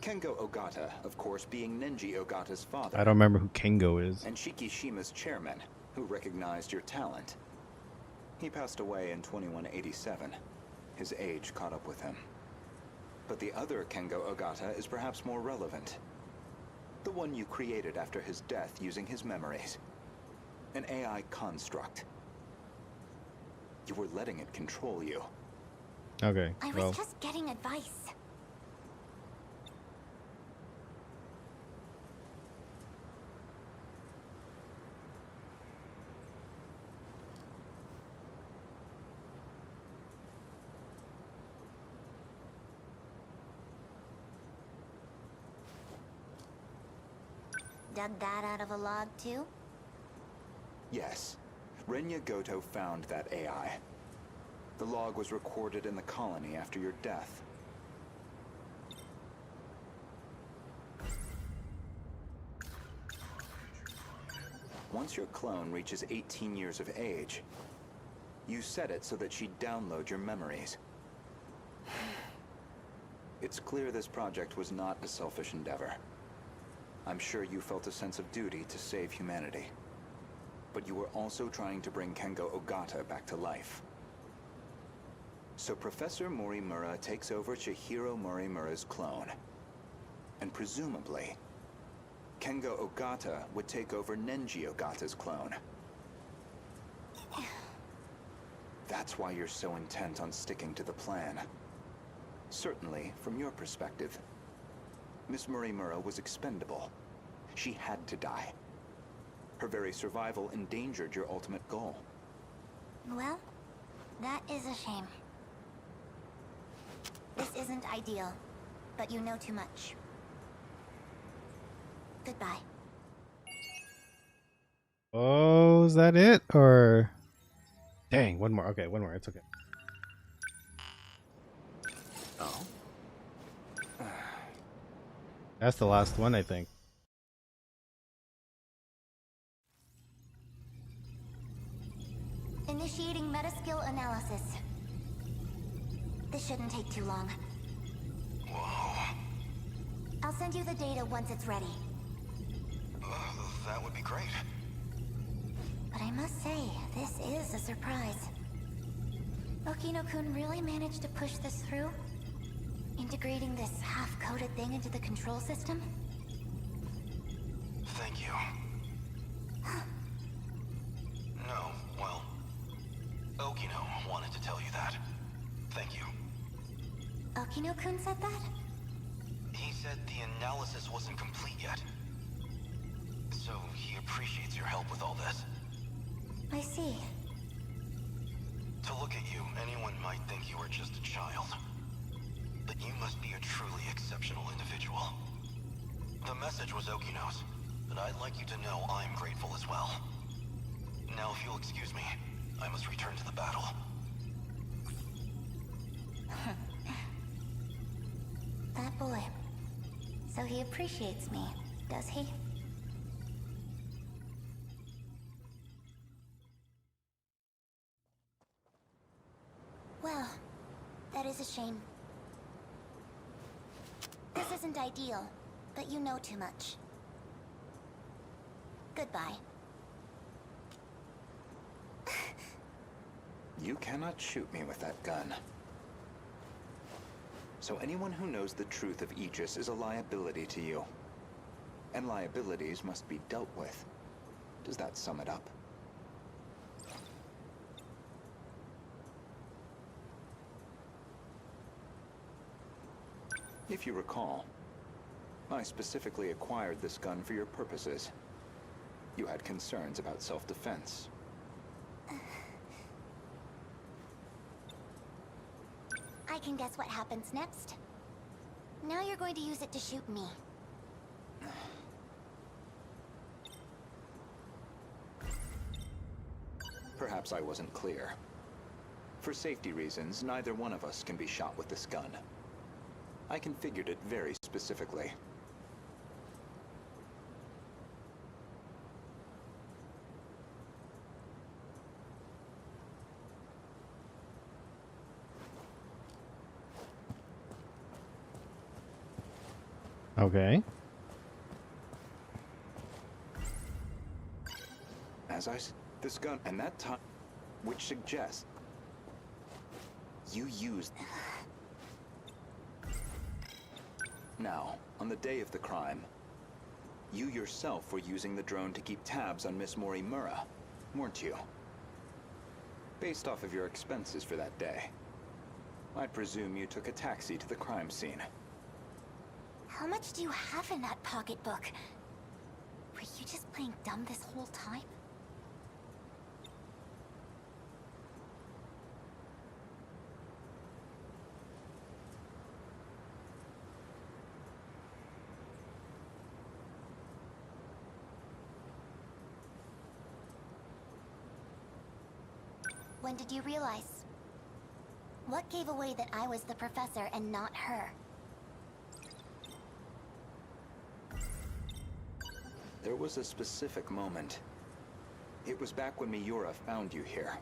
Kengo Ogata, of course, being Nenji Ogata's father. I don't remember who Kengo is. And Shikishima's chairman, who recognized your talent. He passed away in 2187. His age caught up with him. But the other Kengo Ogata is perhaps more relevant. The one you created after his death using his memories. An AI construct. You were letting it control you. Okay, I was just getting advice. Dug that out of a log too? Yes. Renya Goto found that AI. The log was recorded in the colony after your death. Once your clone reaches 18 years of age, you set it so that she'd download your memories. It's clear this project was not a selfish endeavor. I'm sure you felt a sense of duty to save humanity. But you were also trying to bring Kengo Ogata back to life. So Professor Morimura takes over Chihiro Morimura's clone. And presumably, Kengo Ogata would take over Nenji Ogata's clone. That's why you're so intent on sticking to the plan. Certainly, from your perspective, Miss Morimura was expendable. She had to die. Her very survival endangered your ultimate goal. Well, that is a shame. This isn't ideal, but you know too much. Goodbye. Oh, is that it? Or Dang, one more. Okay, one more. It's okay. Oh? That's the last one, I think. Initiating metaskill analysis. This shouldn't take too long. Whoa. I'll send you the data once it's ready. That would be great. But I must say, this is a surprise. Okino-kun really managed to push this through? Integrating this half-coded thing into the control system? Thank you. No, well, Okino wanted to tell you that. Thank you. Okino-kun said that? He said the analysis wasn't complete yet. So he appreciates your help with all this. I see. To look at you, anyone might think you are just a child. But you must be a truly exceptional individual. The message was Okino's, but I'd like you to know I'm grateful as well. Now, if you'll excuse me, I must return to the battle. That boy. So he appreciates me, does he? Well, that is a shame. This isn't ideal, but you know too much. Goodbye. You cannot shoot me with that gun. So anyone who knows the truth of Aegis is a liability to you. And liabilities must be dealt with. Does that sum it up? If you recall, I specifically acquired this gun for your purposes. You had concerns about self-defense. I can guess what happens next. Now you're going to use it to shoot me. Perhaps I wasn't clear. For safety reasons, neither one of us can be shot with this gun. I configured it very specifically. Okay. This gun, and that time, which suggests you used. Now, on the day of the crime, you yourself were using the drone to keep tabs on Miss Morimura, weren't you? Based off of your expenses for that day, I presume you took a taxi to the crime scene. How much do you have in that pocketbook? Were you just playing dumb this whole time? When did you realize? What gave away that I was the professor and not her? There was a specific moment. It was back when Miura found you here.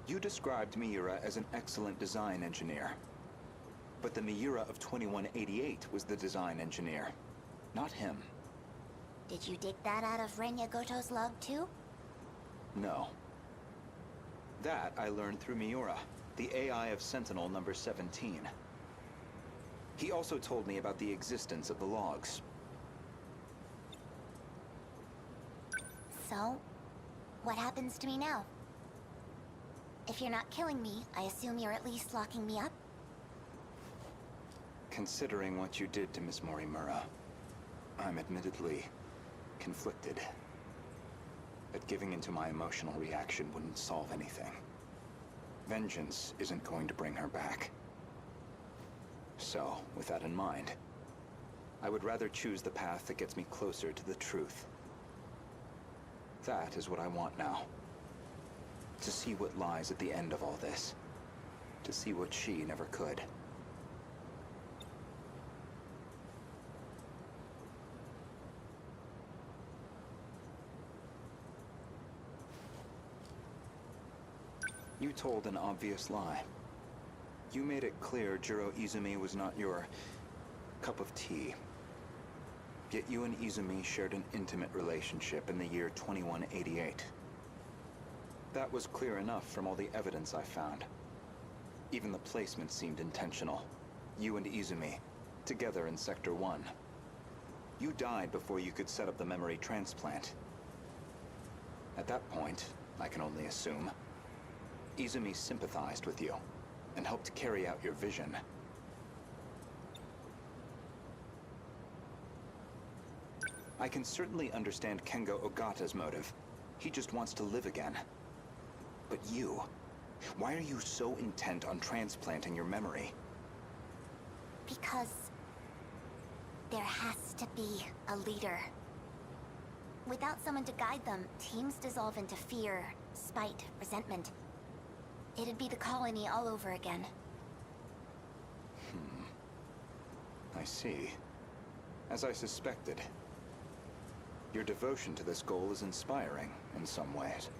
You described Miura as an excellent design engineer. But the Miura of 2188 was the design engineer, not him. Did you dig that out of Renya Goto's log too? No. That I learned through Miura, the AI of Sentinel number 17. He also told me about the existence of the logs. So, what happens to me now? If you're not killing me, I assume you're at least locking me up? Considering what you did to Miss Morimura, I'm admittedly conflicted. But giving into my emotional reaction wouldn't solve anything. Vengeance isn't going to bring her back. So, with that in mind, I would rather choose the path that gets me closer to the truth. That is what I want now. To see what lies at the end of all this. To see what she never could. You told an obvious lie. You made it clear Jiro Izumi was not your cup of tea. Yet you and Izumi shared an intimate relationship in the year 2188. That was clear enough from all the evidence I found. Even the placement seemed intentional. You and Izumi, together in Sector 1. You died before you could set up the memory transplant. At that point, I can only assume, Izumi sympathized with you and helped carry out your vision. I can certainly understand Kengo Ogata's motive. He just wants to live again. But you, why are you so intent on transplanting your memory? Because there has to be a leader. Without someone to guide them, teams dissolve into fear, spite, resentment. It'd be the colony all over again. I see. As I suspected. Your devotion to this goal is inspiring in some ways.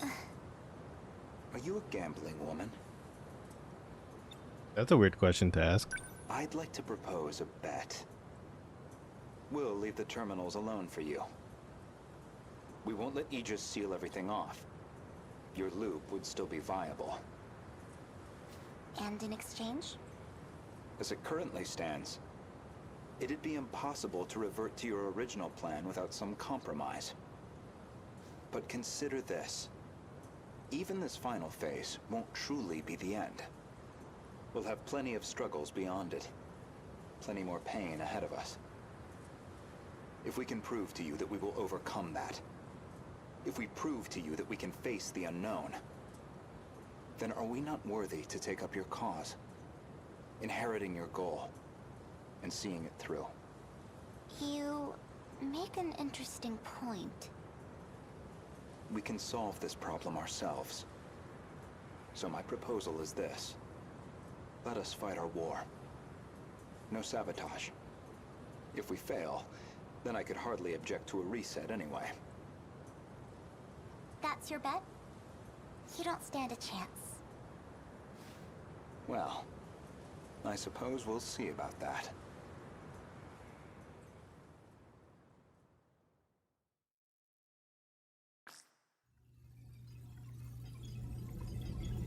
Are you a gambling woman? That's a weird question to ask. I'd like to propose a bet. We'll leave the terminals alone for you. We won't let Aegis seal everything off. Your loop would still be viable. And in exchange? As it currently stands, it'd be impossible to revert to your original plan without some compromise. But consider this. Even this final phase won't truly be the end. We'll have plenty of struggles beyond it. Plenty more pain ahead of us. If we can prove to you that we will overcome that, if we prove to you that we can face the unknown, then are we not worthy to take up your cause, inheriting your goal, and seeing it through? You make an interesting point. We can solve this problem ourselves. So my proposal is this. Let us fight our war. No sabotage. If we fail, then I could hardly object to a reset anyway. That's your bet? You don't stand a chance. Well, I suppose we'll see about that.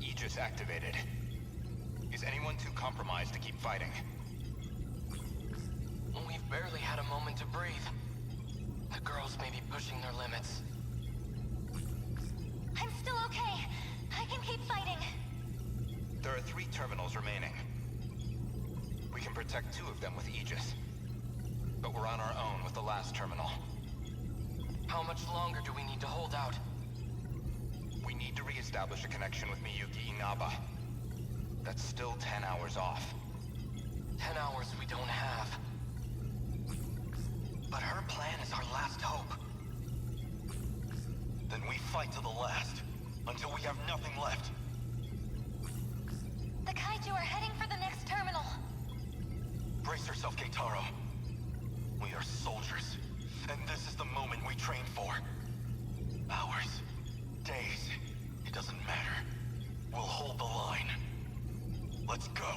Aegis activated. Is anyone too compromised to keep fighting? We've barely had a moment to breathe. The girls may be pushing their limits. I'm still okay. I can keep fighting. There are 3 terminals remaining. We can protect 2 of them with Aegis. But we're on our own with the last terminal. How much longer do we need to hold out? We need to re-establish a connection with Miyuki Inaba. That's still 10 hours off. 10 hours we don't have. But her plan is our last hope. Then we fight to the last, until we have nothing left. The kaiju are heading for the next terminal. Brace yourself, Keitaro. We are soldiers, and this is the moment we train for. Hours, days, it doesn't matter. We'll hold the line. Let's go.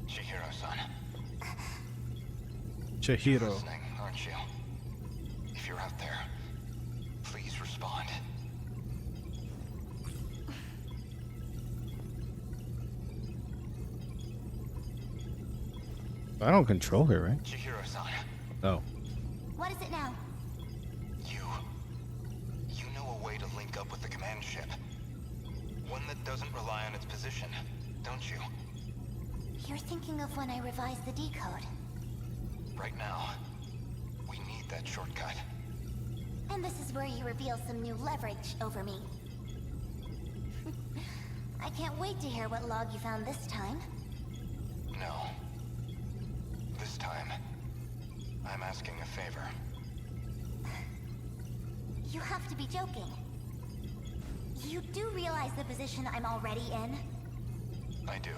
Chihiro-san. Chihiro. You're listening, aren't you? If you're out there, please respond. I don't control her, right? Chihiro-san, Oh. What is it now? you know a way to link up with the command ship. One that doesn't rely on its position, don't you? You're thinking of when I revised the decode. Right now, we need that shortcut. And this is where you reveal some new leverage over me. I can't wait to hear what log you found this time. No. This time, I'm asking a favor. You have to be joking. You do realize the position I'm already in? I do.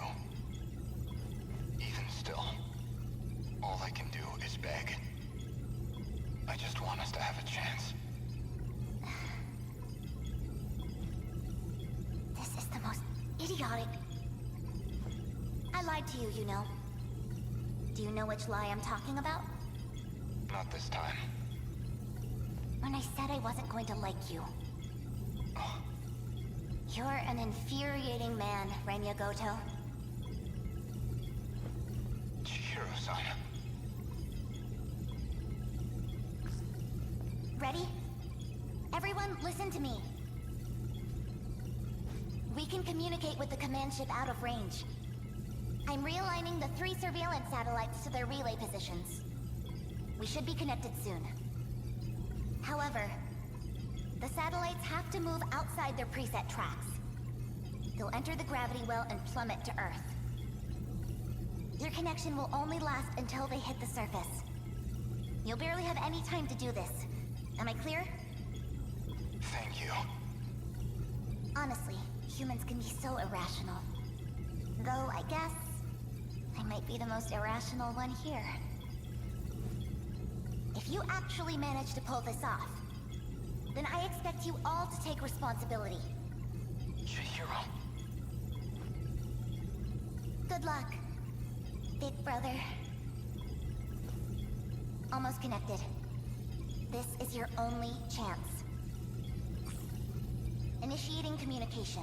Even still, all I can do is beg. I just want us to have a chance. This is the most idiotic... I lied to you, you know. Do you know which lie I'm talking about? Not this time. When I said I wasn't going to like you. Oh, You're an infuriating man, Renya Goto. Chihiro-san. Ready? Everyone, listen to me. We can communicate with the command ship out of range. I'm realigning the 3 surveillance satellites to their relay positions. We should be connected soon. However, the satellites have to move outside their preset tracks. They'll enter the gravity well and plummet to Earth. Your connection will only last until they hit the surface. You'll barely have any time to do this. Am I clear? Thank you. Honestly, humans can be so irrational. Though, I guess, I might be the most irrational one here. If you actually manage to pull this off, then I expect you all to take responsibility. Chihiro. Good luck, big brother. Almost connected. This is your only chance. Initiating communication.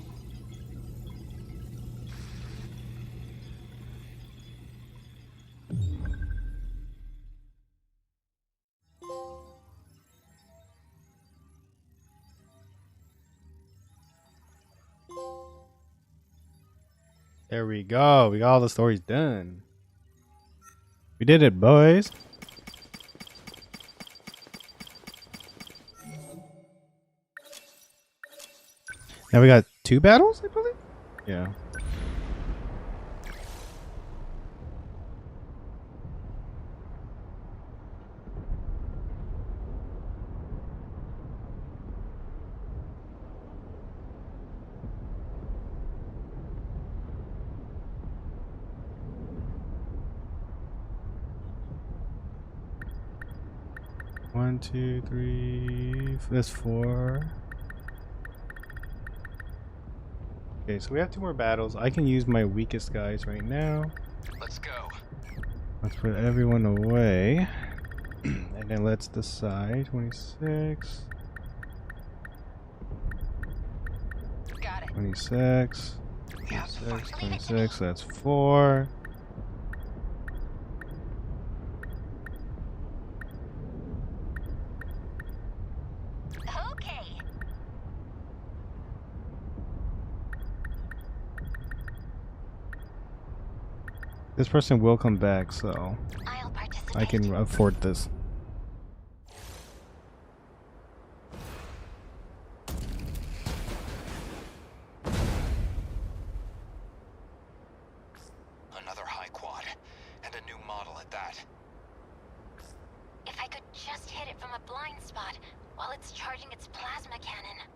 There we go. We got all the stories done. We did it, boys. Now we got 2 battles, I believe? Yeah. One, 2, 3. That's 4. Okay, so we have 2 more battles. I can use my weakest guys right now. Let's go. Let's put everyone away. And then let's decide. 26. Got it. 26. 26. 26. That's 4. Okay. This person will come back, so I'll participate. I can afford this. Another high quad, and a new model at that. If I could just hit it from a blind spot while it's charging its plasma cannon.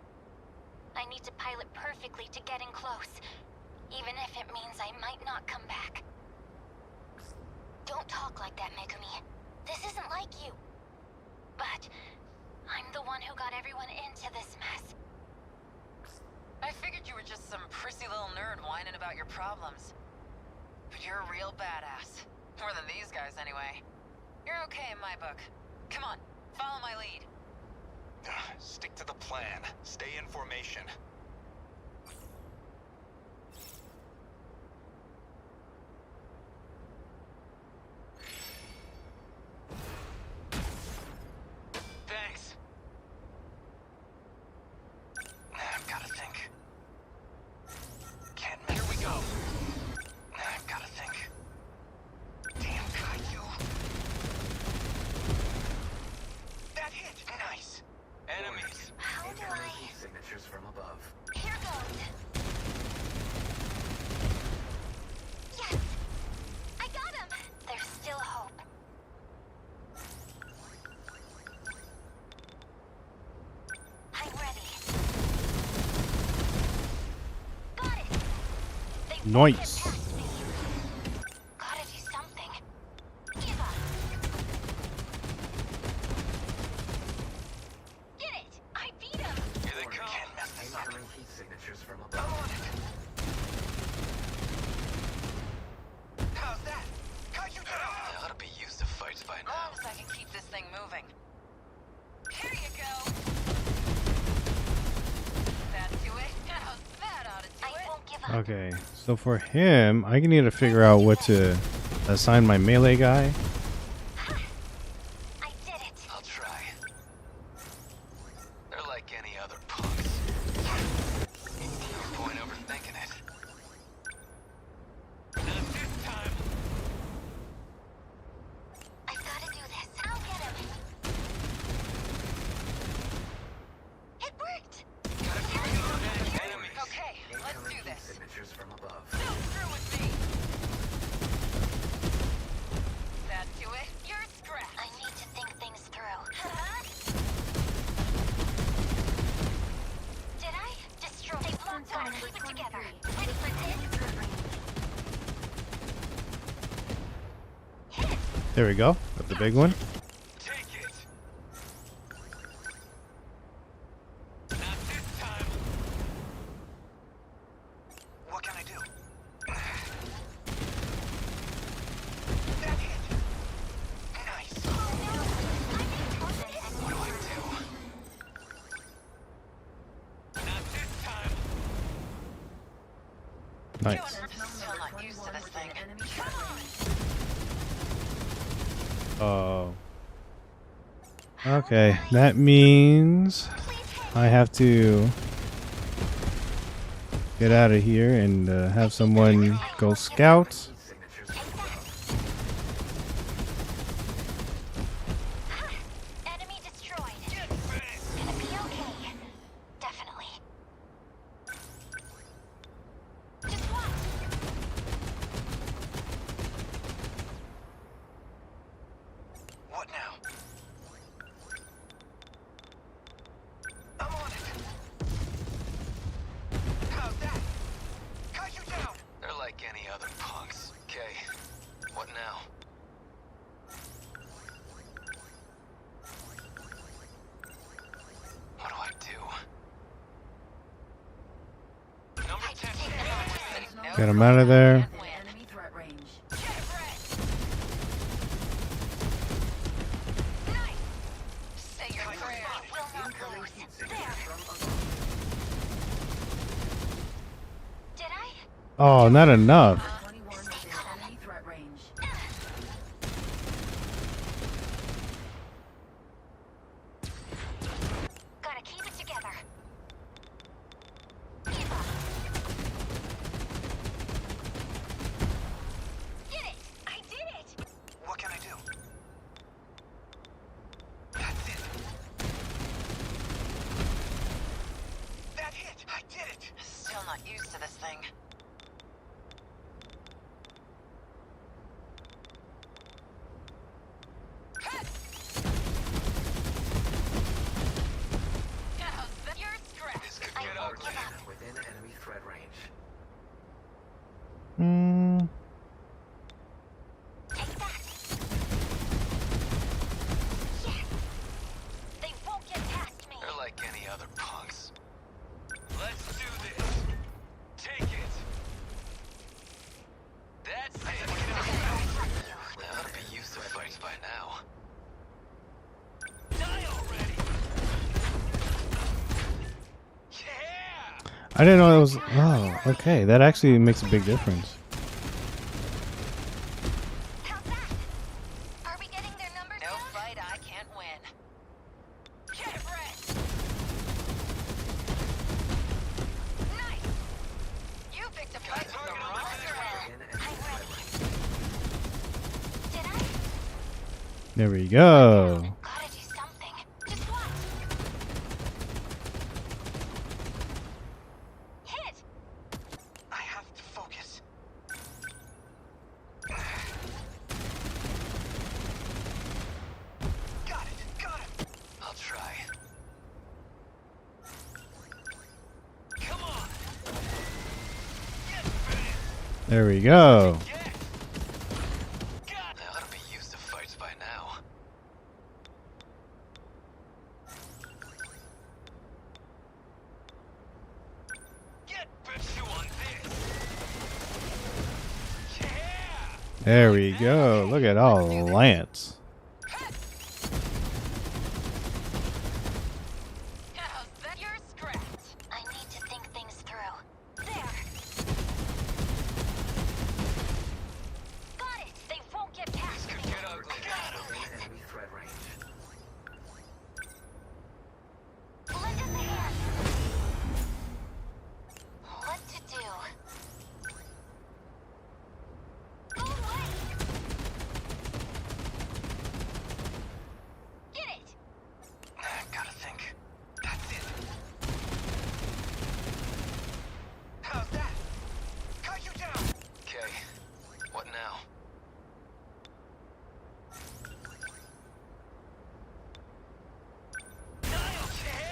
I need to pilot perfectly to get in close, even if it means I might not come back. Don't talk like that, Megumi. This isn't like you. But I'm the one who got everyone into this mess. I figured you were just some prissy little nerd whining about your problems. But you're a real badass. More than these guys, anyway. You're okay in my book. Come on, follow my lead. Stick to the plan. Stay in formation. Thanks. I've gotta think. Can't miss. Here we go. I've gotta think. Damn Kaiju. That hit. Nice. Enemies. How do I... Signatures from above. Nice. Gotta do something. Give up. Get it! I beat him! Here they come. Can't mess this up. Incoming heat signatures from I'm above. on it. How's that? Got you down. They ought to be used to fights by As now. long as I can keep this thing moving. Here you go. That do it? How's that ought to do I it? won't give up. Okay, so for him, I need to figure out what to assign my melee guy. I did it. I'll try. They're like any other punks. No point overthinking it. Not this time. I've gotta do this. I'll get him. It worked. Enemies. Okay, let's do Incoming heat this. signatures from above. Still through with me. That do it? You're scrapped. I need to think things through. Did I? Destroy. They blocked on. Keep it together. Ready for this? Hit. There we go. That's the big one. Take it. Not this time. What can I do? That hit. Nice. What do I do? Not this time. Nice. Still not used to this thing. Oh. Okay, that means I have to get out of here and have someone go scout. Heat signatures from above. Enemy destroyed. Gonna be okay. Definitely. Just watch. What now? I'm on it. How's that? Cut you down. They're like any other punks. Okay. What now? What do I do? Number 10. Get him out of there. Enemy threat range. Say your prayer. Will not lose. There. Did I? Oh, not enough. 21 within enemy threat range. Gotta keep it together. Give up. Did it! I did it! What can I do? That's it. That hit. I did it. Still not used to this thing. You're scrapped. This could I get won't ugly. give up. Within enemy threat range. Hmm. Take that. Yes. They won't get past me. They're like any other punks. Let's do this. Take it. That's it. They ought to be used to fights by now. Die already. Yeah. I didn't know it was. Oh, okay. That actually makes a big difference. How's that? Are we getting their numbers No down? fight I can't win. Get Brett! Nice! You picked a fight with the wrong friend. Within I'm enemy ready. Did I? There we go. Gotta do something. Just watch. Hit! I have to focus. Got it. Got it. I'll try. Come on. Get ready. There we go. They ought to be used to fights by now. Get bet you on this. Yeah. There we go. Look at all the lance. How's that your scratch? I need to think things through. There. Got it. They won't get past me. Get ugly. Enemy threat range. Lend us a hand. What to do? Go away. Get it. Gotta think. That's it. How's that? Cut you down. Okay. What now? Dial chair.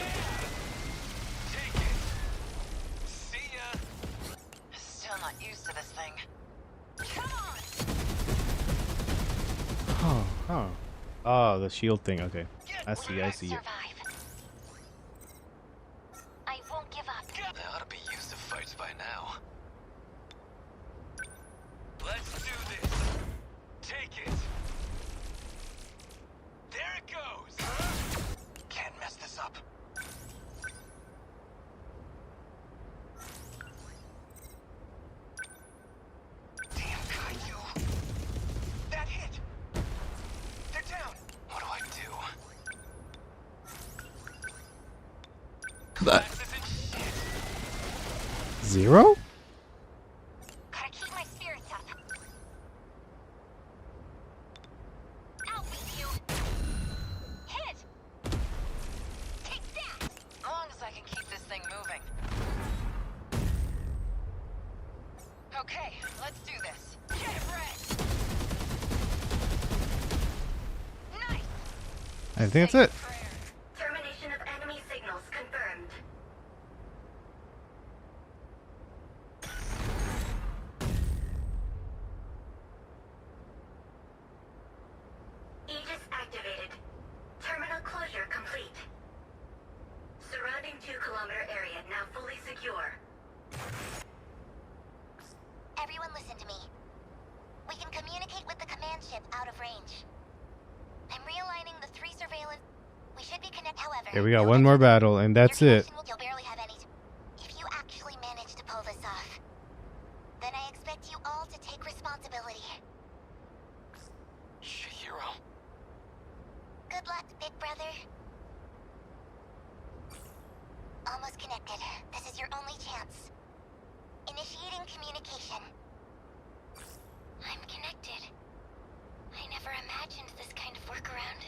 Take it. See ya. Still not used to this thing. Come on. Oh, oh. Oh, the shield thing. Okay. I see it. Survive. I won't give up. They ought to be used to fights by now. Let's do this. Take it. There it goes. Can't mess this up. Damn Kaiju. That hit. They're down. What do I do? That This isn't shit. 0? Gotta keep my spirits up. I'll beat you. Hit. Take that. As long as I can keep this thing moving. Okay, let's do this. Get red. Nice. I think that's it. Termination of enemy signals confirmed. Aegis activated. Terminal closure complete. Surrounding 2-kilometer area now fully secure. Everyone listen to me. We can communicate with the command ship out of range. I'm realigning the 3 surveillance. We should be connected, however. Here we got one more battle, and that's it. You'll barely have any. If you actually manage to pull this off, then I expect you all to take responsibility. Shihiro. Good luck, big brother. Almost connected. This is your only chance. Initiating communication. I'm connected. I never imagined this kind of workaround.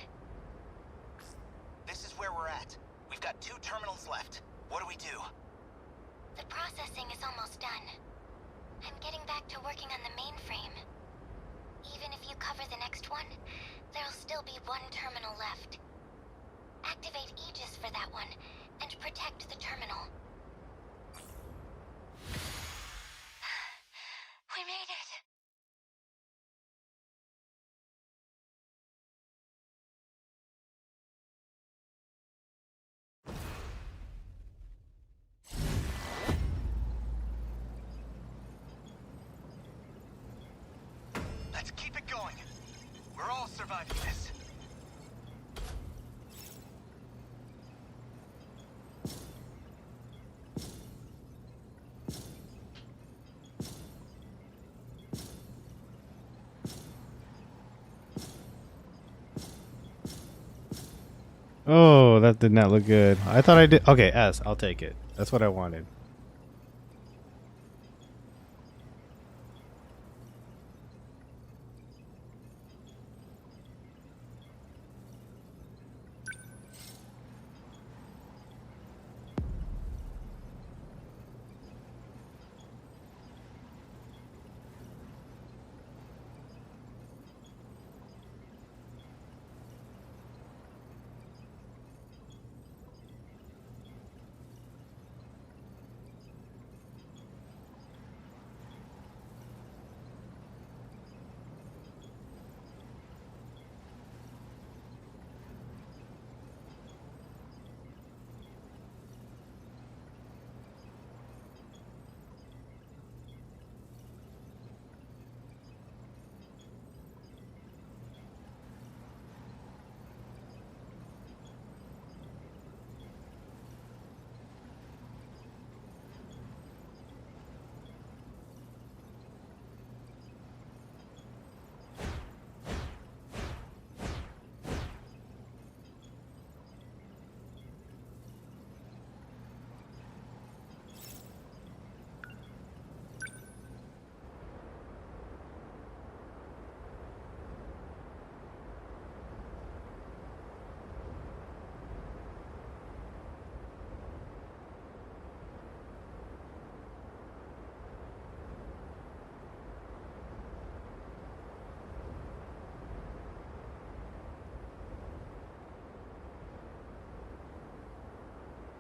This is where we're at. We've got 2 terminals left. What do we do? The processing is almost done. I'm getting back to working on the mainframe. Even if you cover the next one, there'll still be 1 terminal left. Activate Aegis for that one, and protect the terminal. We made it! Let's keep it going. We're all surviving this. Oh, that did not look good. I thought I did. Okay, S. I'll take it. That's what I wanted.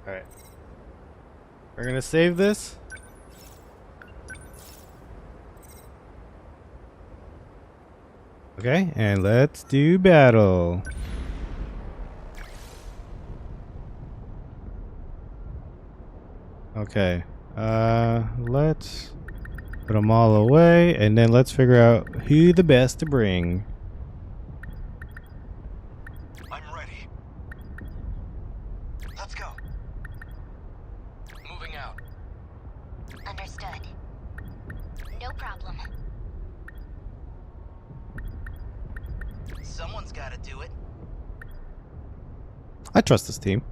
Alright. We're gonna save this. Okay, and let's do battle. Okay. Let's put them all away, and then let's figure out who the best to bring. I'm ready. Let's go. Moving out. Understood. No problem. Someone's gotta do it. I trust this team.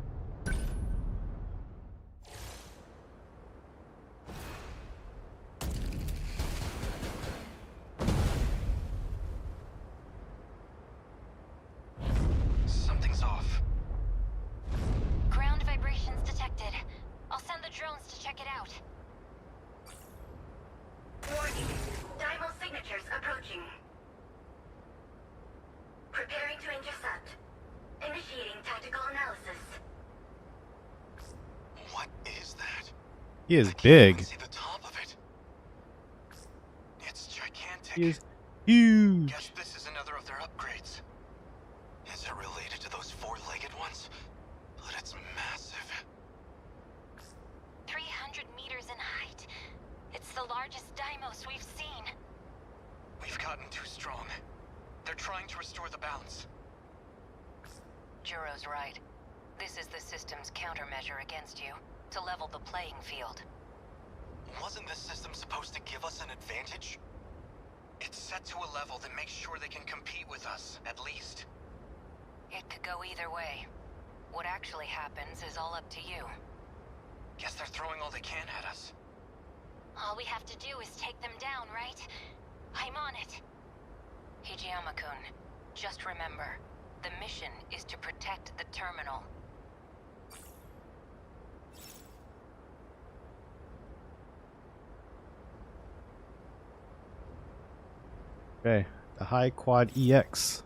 Something's off. Ground vibrations detected. I'll send the drones to check it out. Warning. Dymo signatures approaching. Preparing to intercept. Initiating tactical analysis. What is that? He is I can't big. even see the top of it. It's gigantic. He is huge. Guess this is another of their upgrades. Is it related to those four-legged ones? But it's massive. 300 meters in height. It's the largest Deimos we've seen. We've gotten too strong. They're trying to restore the balance. Juro's right. This is the system's countermeasure against you, to level the playing field. Wasn't this system supposed to give us an advantage? It's set to a level that makes sure they can compete with us, at least. It could go either way. What actually happens is all up to you. Guess they're throwing all they can at us. All we have to do is take them down, right? I'm on it. Hijiyama-kun, just remember, the mission is to protect the terminal. Okay, the High Quad EX.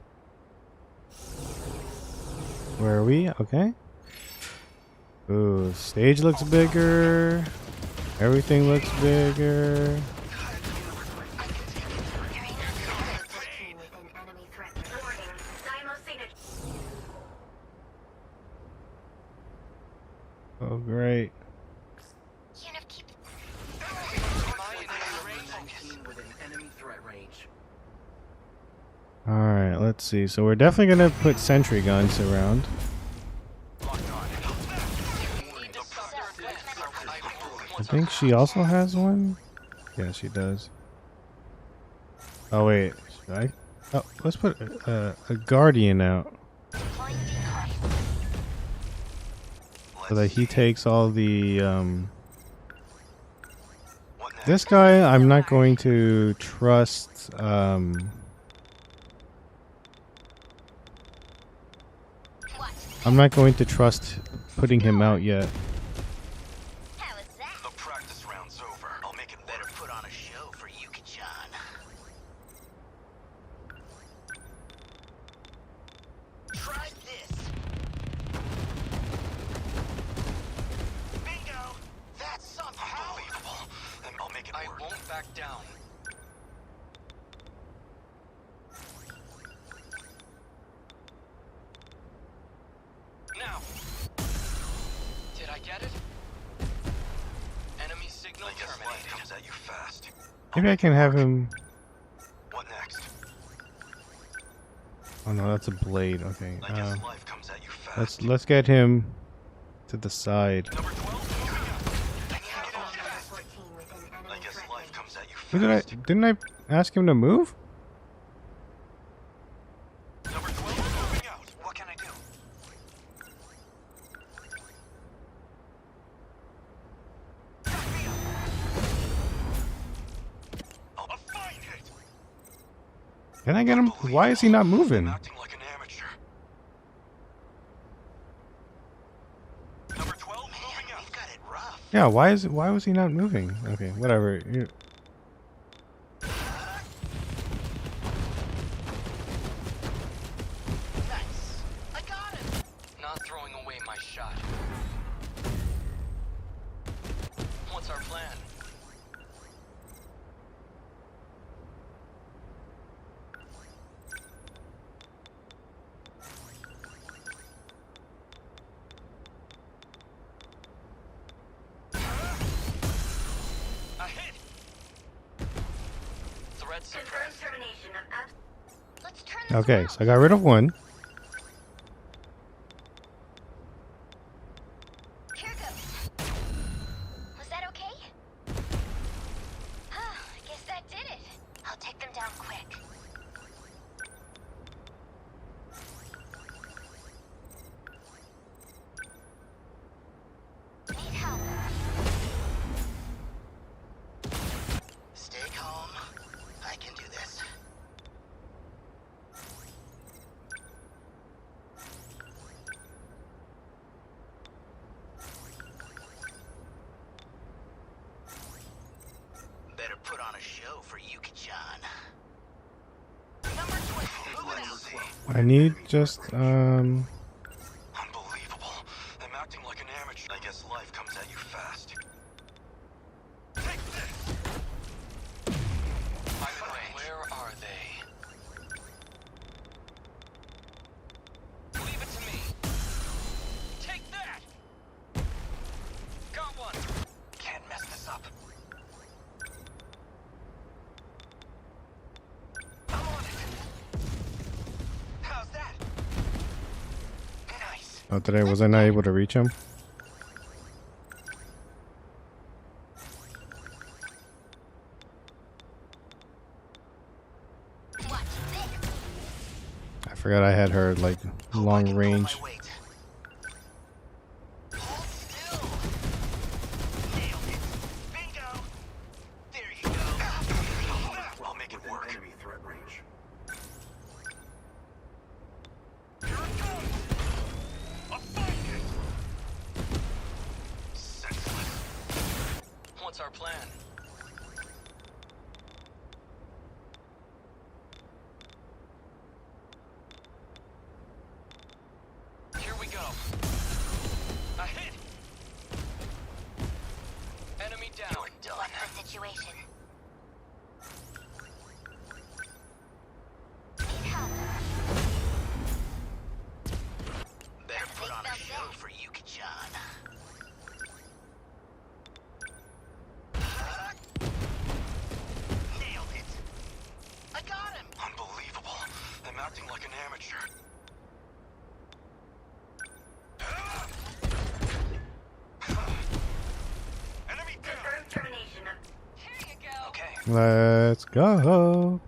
Where are we? Okay. Ooh, stage looks bigger. Everything looks bigger. Warning. Dymo signatures. Oh, great. Unif, keep... Within enemy threat range. Alright, let's see. So we're definitely gonna put sentry guns around. I think she also has one. Yeah, she does. Oh wait, should I? Oh, let's put a guardian out so that he takes all the. This guy, I'm not going to trust. I'm not going to trust putting him out yet. How is that? The practice round's over. I'll make it better. Put on a show for Yuki-chan. Try this. Bingo! That's somehow unbelievable. Then I'll make it work. I won't back down. Now. Did I get it? Enemy signal terminated. Comes at you fast. Maybe I can have him. What next? Oh no, that's a blade. Okay. I guess life comes at you fast. Let's get him to the side. Number 12 moving up. 14 within enemy I guess threat life range. comes at you Who fast. didn't I ask him to move? Number 12 moving out. What can I do? A fine hit. Can I get him? Why is he not moving? I'm acting like an amateur. Number 12 moving out. We've got it rough. Yeah, why was he not moving? Okay, whatever. Nice. I got him. Not throwing away my shot. Threat Confirmed suppressed. termination of Let's turn this Okay, around. so I got rid of one. Here goes. Was that okay? I guess that did it. I'll take them down quick. Need help. Stay calm. I can do this. Better put on a show for Yuki-chan. Number 12, moving out. I need just Unbelievable. I'm acting like an amateur. I guess life comes at you fast. Take this! Where are they? Leave it to me. Take that! Got one! Can't mess this up. I'm on it. How's that? Nice. oh, today was I not able to reach him? Watch this. I forgot I had her like long range. Hold still. Nailed it. Bingo. There you go. I'll make it work. Enemy threat range. Here it comes. I'll find it. Senseless. What's our plan? Here we go. A hit. Enemy down. You're done. What's the situation? Need help. Better put on a show for Yuki-chan. Nailed it. I got him. Unbelievable. I'm acting like an amateur. Enemy down! confirmed termination of Here you go. Okay. Let's go.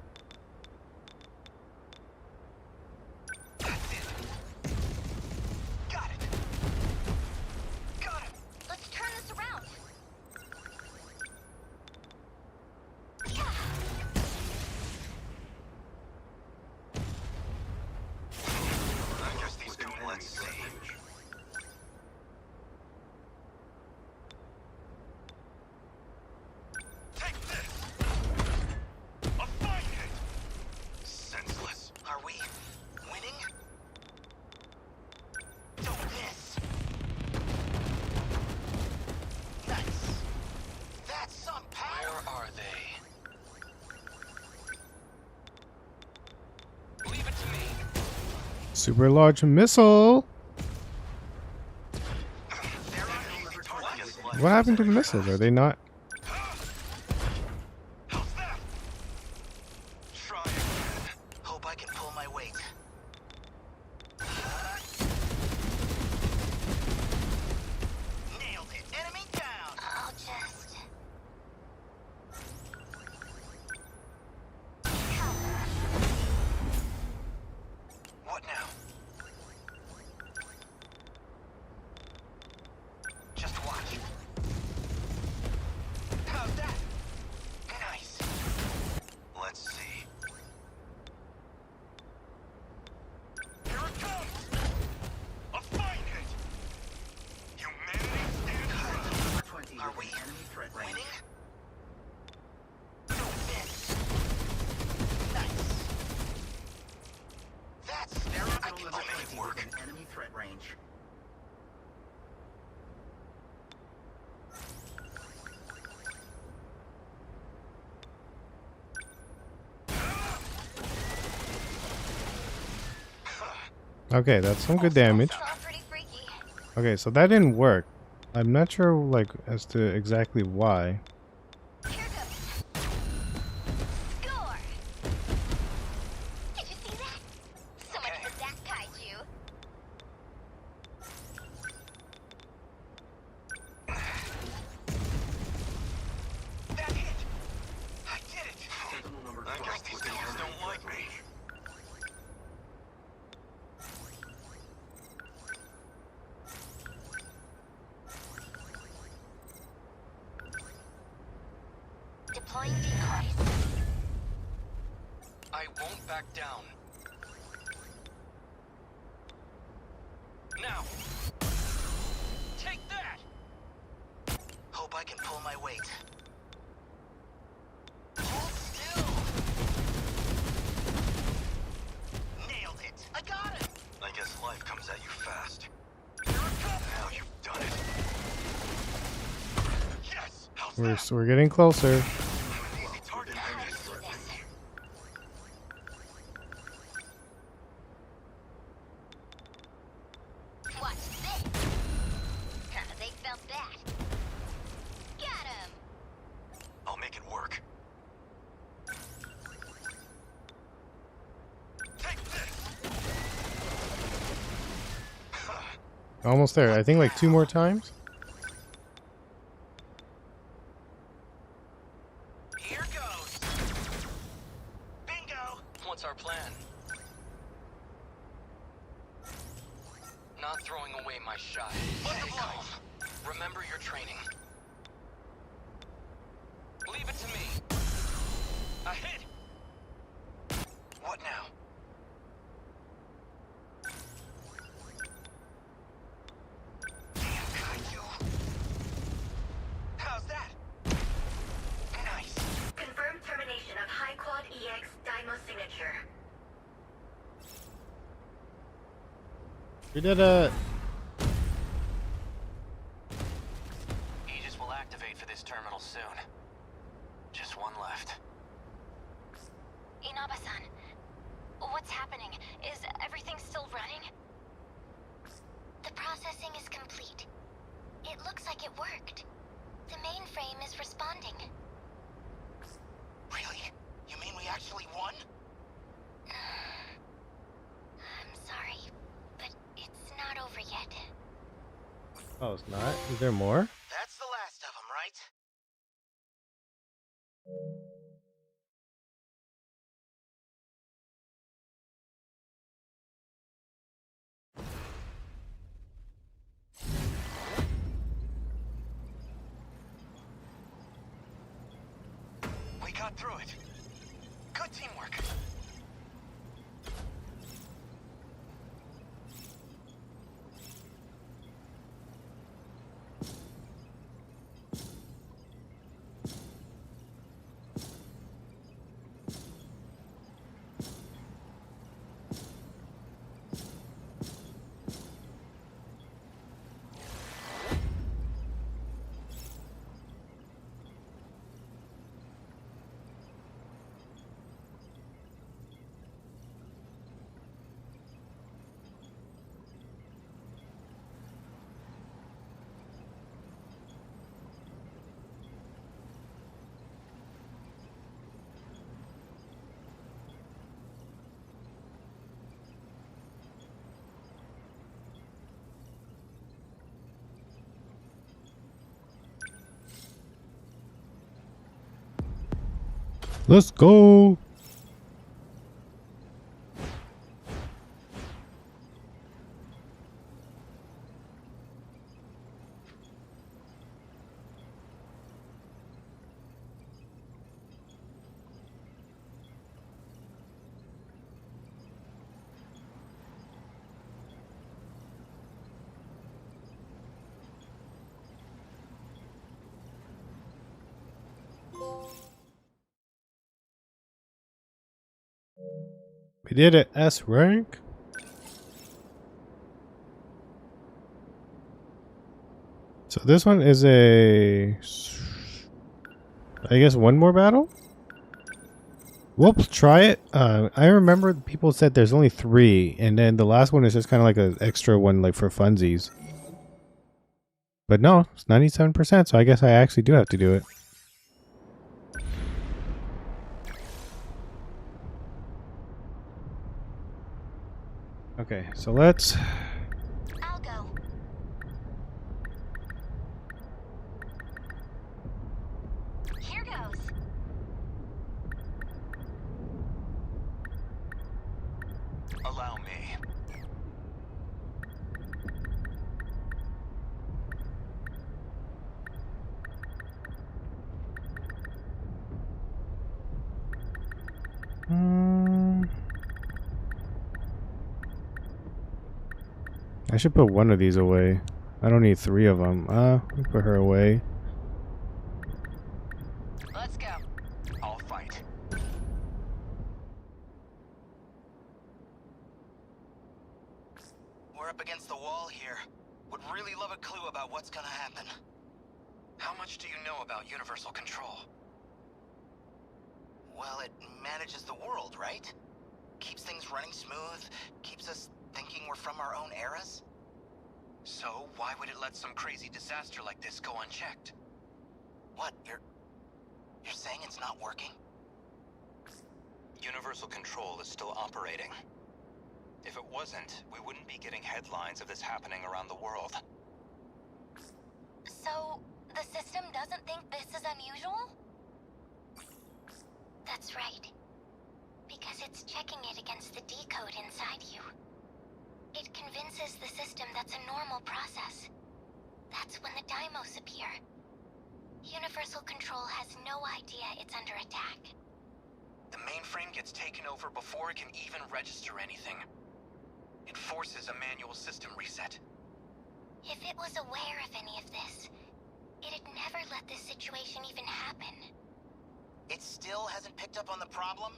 That's it. Got it. Got him. Let's turn this around. Yeah. I guess these two, let's see. Take this! I'll find it! Senseless. Are we winning? Don't miss. Nice. That's some power. Where are they? Leave it to me. Super large missile. They're on easy target. What happened to the missiles? Are they not? How's that? Try again. Hope I can pull my weight. Nailed it. Enemy down. I'll just... What now? Just watch. How's that? Nice. Let's see. Here it comes. I'll find it! Humanity stands firm. Are we winning? Don't miss. Nice. That's I can make it work. Enemy threat range. Okay, that's some good damage. It's all pretty freaky. Okay, so that didn't work. I'm not sure like as to exactly why. Here goes. Score. Deploying decoys. I won't back down. Now! Take that! Hope I can pull my weight. Hold still! Nailed it! I got it! I guess life comes at you fast. Now you've done it. Yes! How's that? We're getting closer. Easy target. Watch this. They felt that. Got him. I'll make it work. Take this! Almost there. I think like 2 more times. Here goes. Bingo! What's our plan? Not throwing away my shot. Stay calm. Remember your training. Leave it to me. A hit! What now? Damn Kaiju! How's that? Nice. Confirmed termination of High Quad EX Dymo signature. We did it. Aegis will activate for this terminal soon. Just one left. Inaba-san, what's happening? Is everything still running? The processing is complete. It looks like it worked. The mainframe is responding. Really? You mean we actually won? I'm sorry, but it's not over yet. Oh, it's not? Is there more? That's the last of them, right? We got through it. Good teamwork. Let's go. We did it. S rank. So this one is I guess one more battle? We'll try it. I remember people said there's only 3, and then the last one is just kind of like an extra one, like for funsies. But no, it's 97%, so I guess I actually do have to do it. Okay, so let's... I'll go. Here goes. Allow me. I should put one of these away. I don't need 3 of them. Put her away. Let's go. I'll fight. We're up against the wall here. Would really love a clue about what's gonna happen. How much do you know about universal control? Well, it manages the world, right? Keeps things running smooth, keeps us thinking we're from our own eras. So, why would it let some crazy disaster like this go unchecked? What, you're saying it's not working? Universal control is still operating. If it wasn't, we wouldn't be getting headlines of this happening around the world. So, the system doesn't think this is unusual? That's right. Because it's checking it against the decode inside you. It convinces the system that's a normal process. That's when the Deimos appear. Universal control has no idea it's under attack. The mainframe gets taken over before it can even register anything. It forces a manual system reset. If it was aware of any of this, it'd never let this situation even happen. It still hasn't picked up on the problem?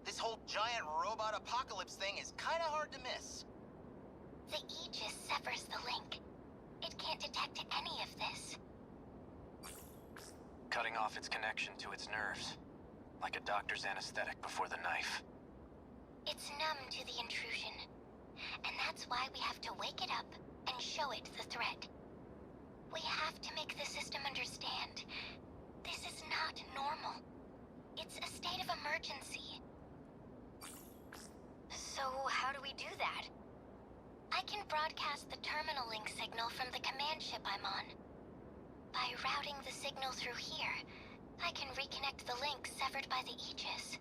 This whole giant robot apocalypse thing is kinda hard to miss. The Aegis severs the link. It can't detect any of this. Cutting off its connection to its nerves. Like a doctor's anesthetic before the knife. It's numb to the intrusion. And that's why we have to wake it up and show it the threat. We have to make the system understand. This is not normal. It's a state of emergency. So how do we do that? I can broadcast the terminal link signal from the command ship I'm on. By routing the signal through here, I can reconnect the link severed by the Aegis.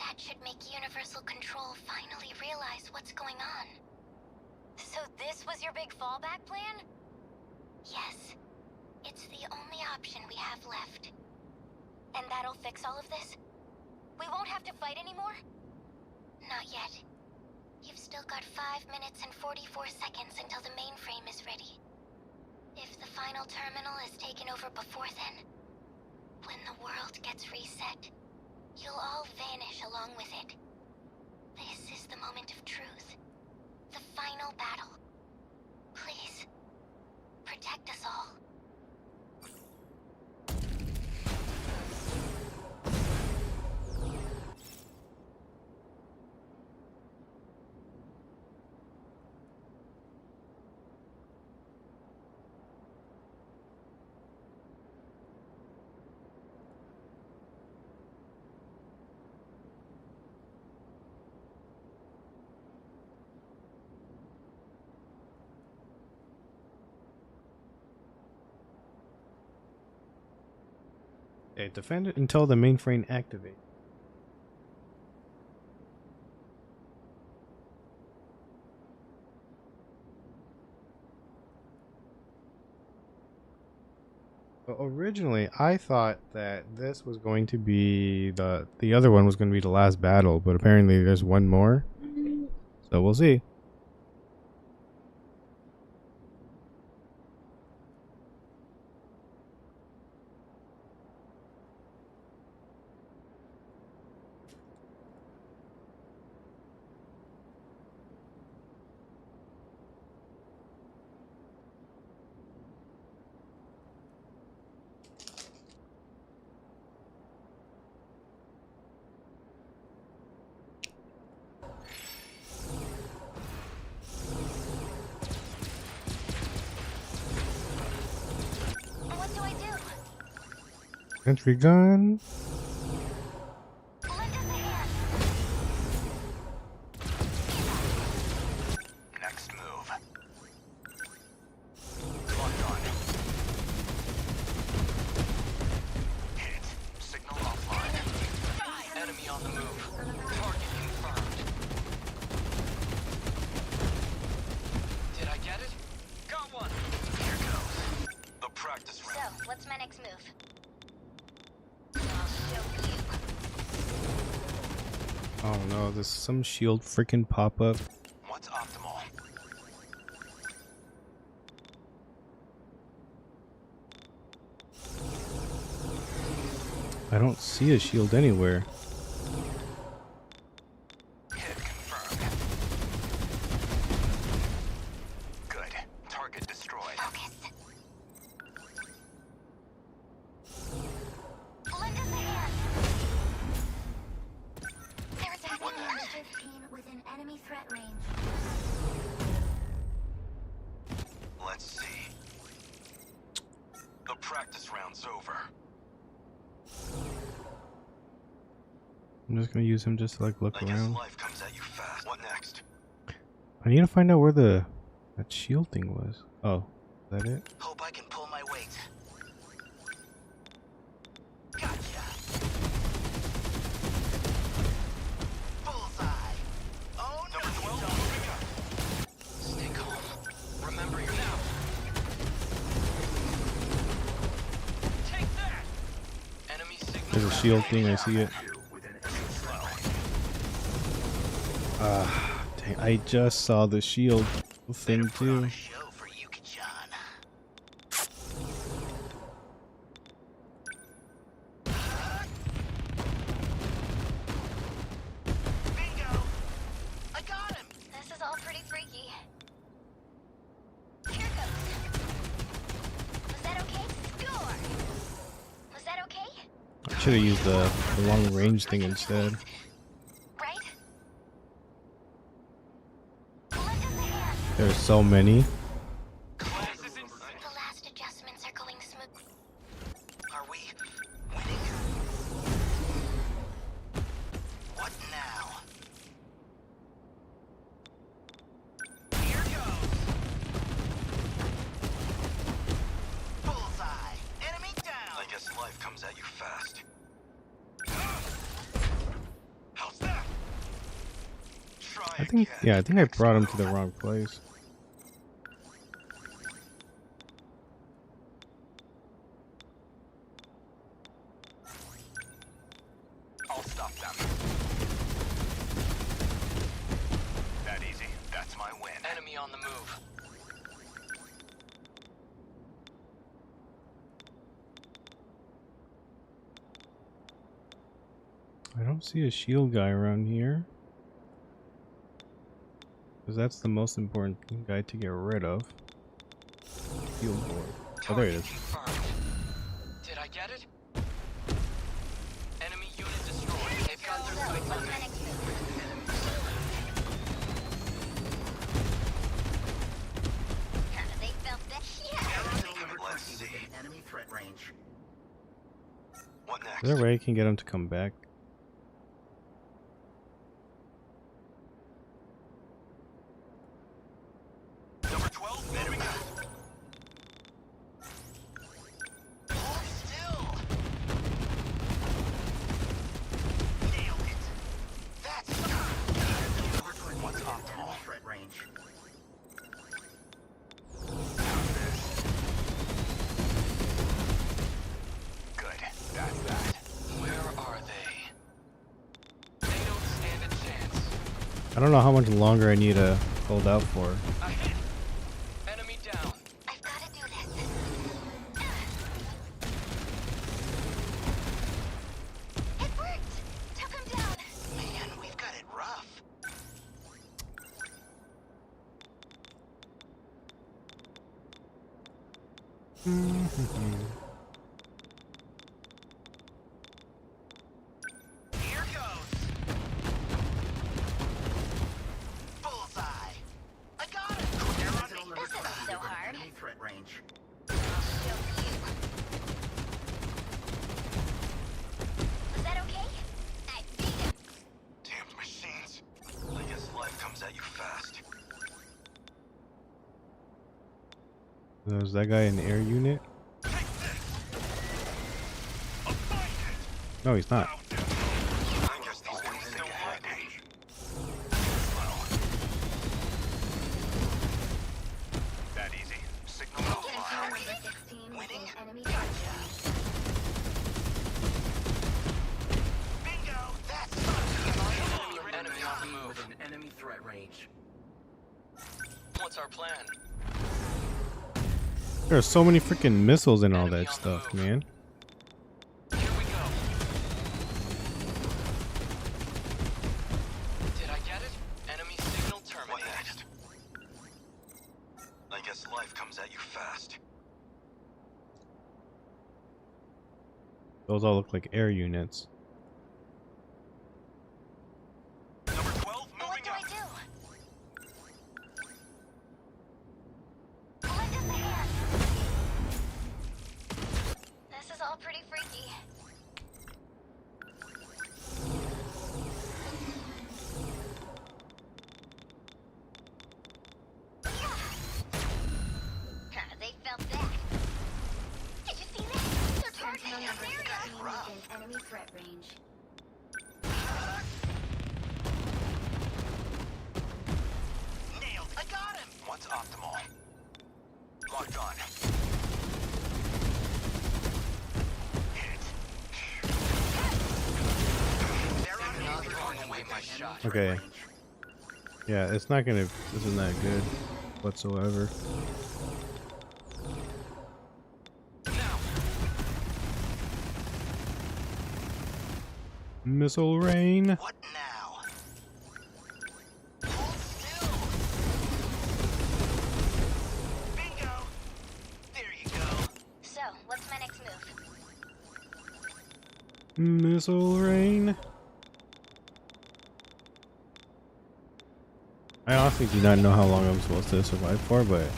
That should make Universal Control finally realize what's going on. So this was your big fallback plan? Yes. It's the only option we have left. And that'll fix all of this? We won't have to fight anymore? Not yet. You've still got 5 minutes and 44 seconds until the mainframe is ready. If the final terminal is taken over before then, when the world gets reset, you'll all vanish along with it. This is the moment of truth. The final battle. Please, protect us all. Okay, defend it until the mainframe activates. But originally, I thought that this was going to be the other one was going to be the last battle, but apparently there's one more. So we'll see. What do I do? Entry gun. Lend us a hand. Next move. Locked on. Hit. Signal offline. Enemy on the move. Target confirmed. Did I get it? Got one. Here goes. The practice So, round. what's my next move? I'll show you. Oh no, there's some shield freaking pop up. What's optimal? I don't see a shield anywhere. Hit confirmed. Good. Target destroyed. Focus. Lend us a hand. There's a F-15 within enemy threat range. Let's see. The practice round's over. I'm just gonna use him just to like look I guess around. life comes at you fast. What next? I need to find out where that shield thing was. Oh, is that it? Hope I can pull my weight. Gotcha. Bullseye. Oh no, you don't. Stay calm. Remember your now. Take that. Enemy signal. There's a shield thing. I see it. Dang, I just saw the shield thing too. Show for Yuki-chan. Bingo! I got him! This is all pretty freaky. Here goes. Was that okay? Score! Was that okay? I should have used the long range thing instead. Right? Lend us a hand. There's so many. The last adjustments are going smooth. Are we winning? What now? Here goes. Bullseye. Enemy down. I guess life comes at you fast. How's that? Try I think, again. yeah, I think I brought him to the wrong place. I'll stop them. That easy. That's my win. Enemy on the move. I don't see a shield guy around here. Because that's the most important guy to get rid of. Shield board. Oh, there it is. Confirmed. Did I get it? Enemy unit destroyed. They've got their sights on me. They felt that. Yeah. Let's see. Enemy threat range. What next? Is there a way I can get him to come back? Number 12, moving out. Hold still. Nailed it. That's what's optimal threat range. Good. That's that. Where are they? They don't stand a chance. I don't know how much longer I need to hold out for. I hit. Enemy down. I've got to do this. It worked. Took him down. Man, we've got it rough. Here goes. Bullseye. I got it. They're on me. This isn't so hard. Enemy threat range. I'll show you. Was that okay? I beat him. Damned machines. I guess life comes at you fast. Is that guy an air unit? Take this! Abide it! No, he's not. I guess these guys think ahead. That easy. Signal Confirm online. the 16 within Winning. enemy threat range. Bingo. That's enemy on the move. Within enemy threat range. What's our plan? There are so many freaking missiles and all that stuff, man. Here we go. comes at you fast. Those all look like air units. Number 12, What moving do up. I do? Lend us a hand. This is all pretty freaky. They felt that. Did you see that? They're targeting Sentinel this number area. 16 within enemy threat range. Nailed it. I got him. What's optimal? Locked on. They're on me. Throwing away my shot. Okay. Yeah, it's not gonna. Isn't that good whatsoever? Now. Missile rain. What now? Hold still. Bingo. There you go. So, what's my next move? Missile rain. I honestly do not know how long I'm supposed to survive for, but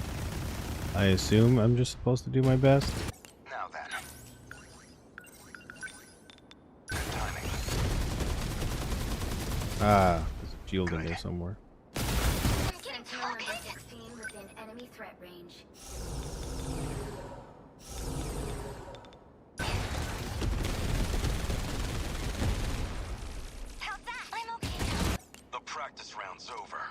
I assume I'm just supposed to do my best. Now then. Good timing. Ah, there's a shield in there somewhere. I'm getting Sentinel number targeted. 16 within enemy threat range. How's that? I'm okay now. The practice round's over.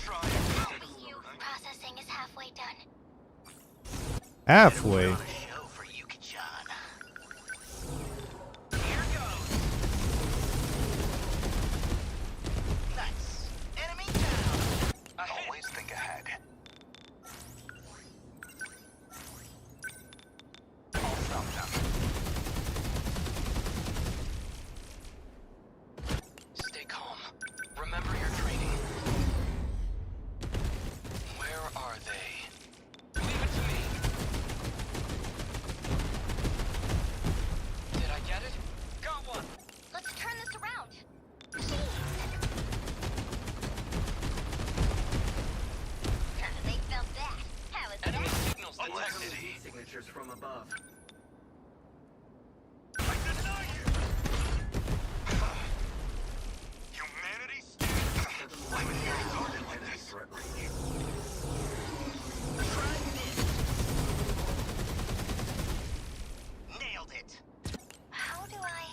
Try it. Processing is halfway done. Halfway. On a show for Yuki-chan. Here goes. Nice. Enemy down. Always think ahead. I'll stop them. Stay calm. Remember your training. Where are they? Leave it to me. Did I get it? Got one. Let's turn this around. They felt that. How is Enemy that? signals detected. Signatures from above. Humanity stands. Why would you resort it like this? Nailed it. How do I...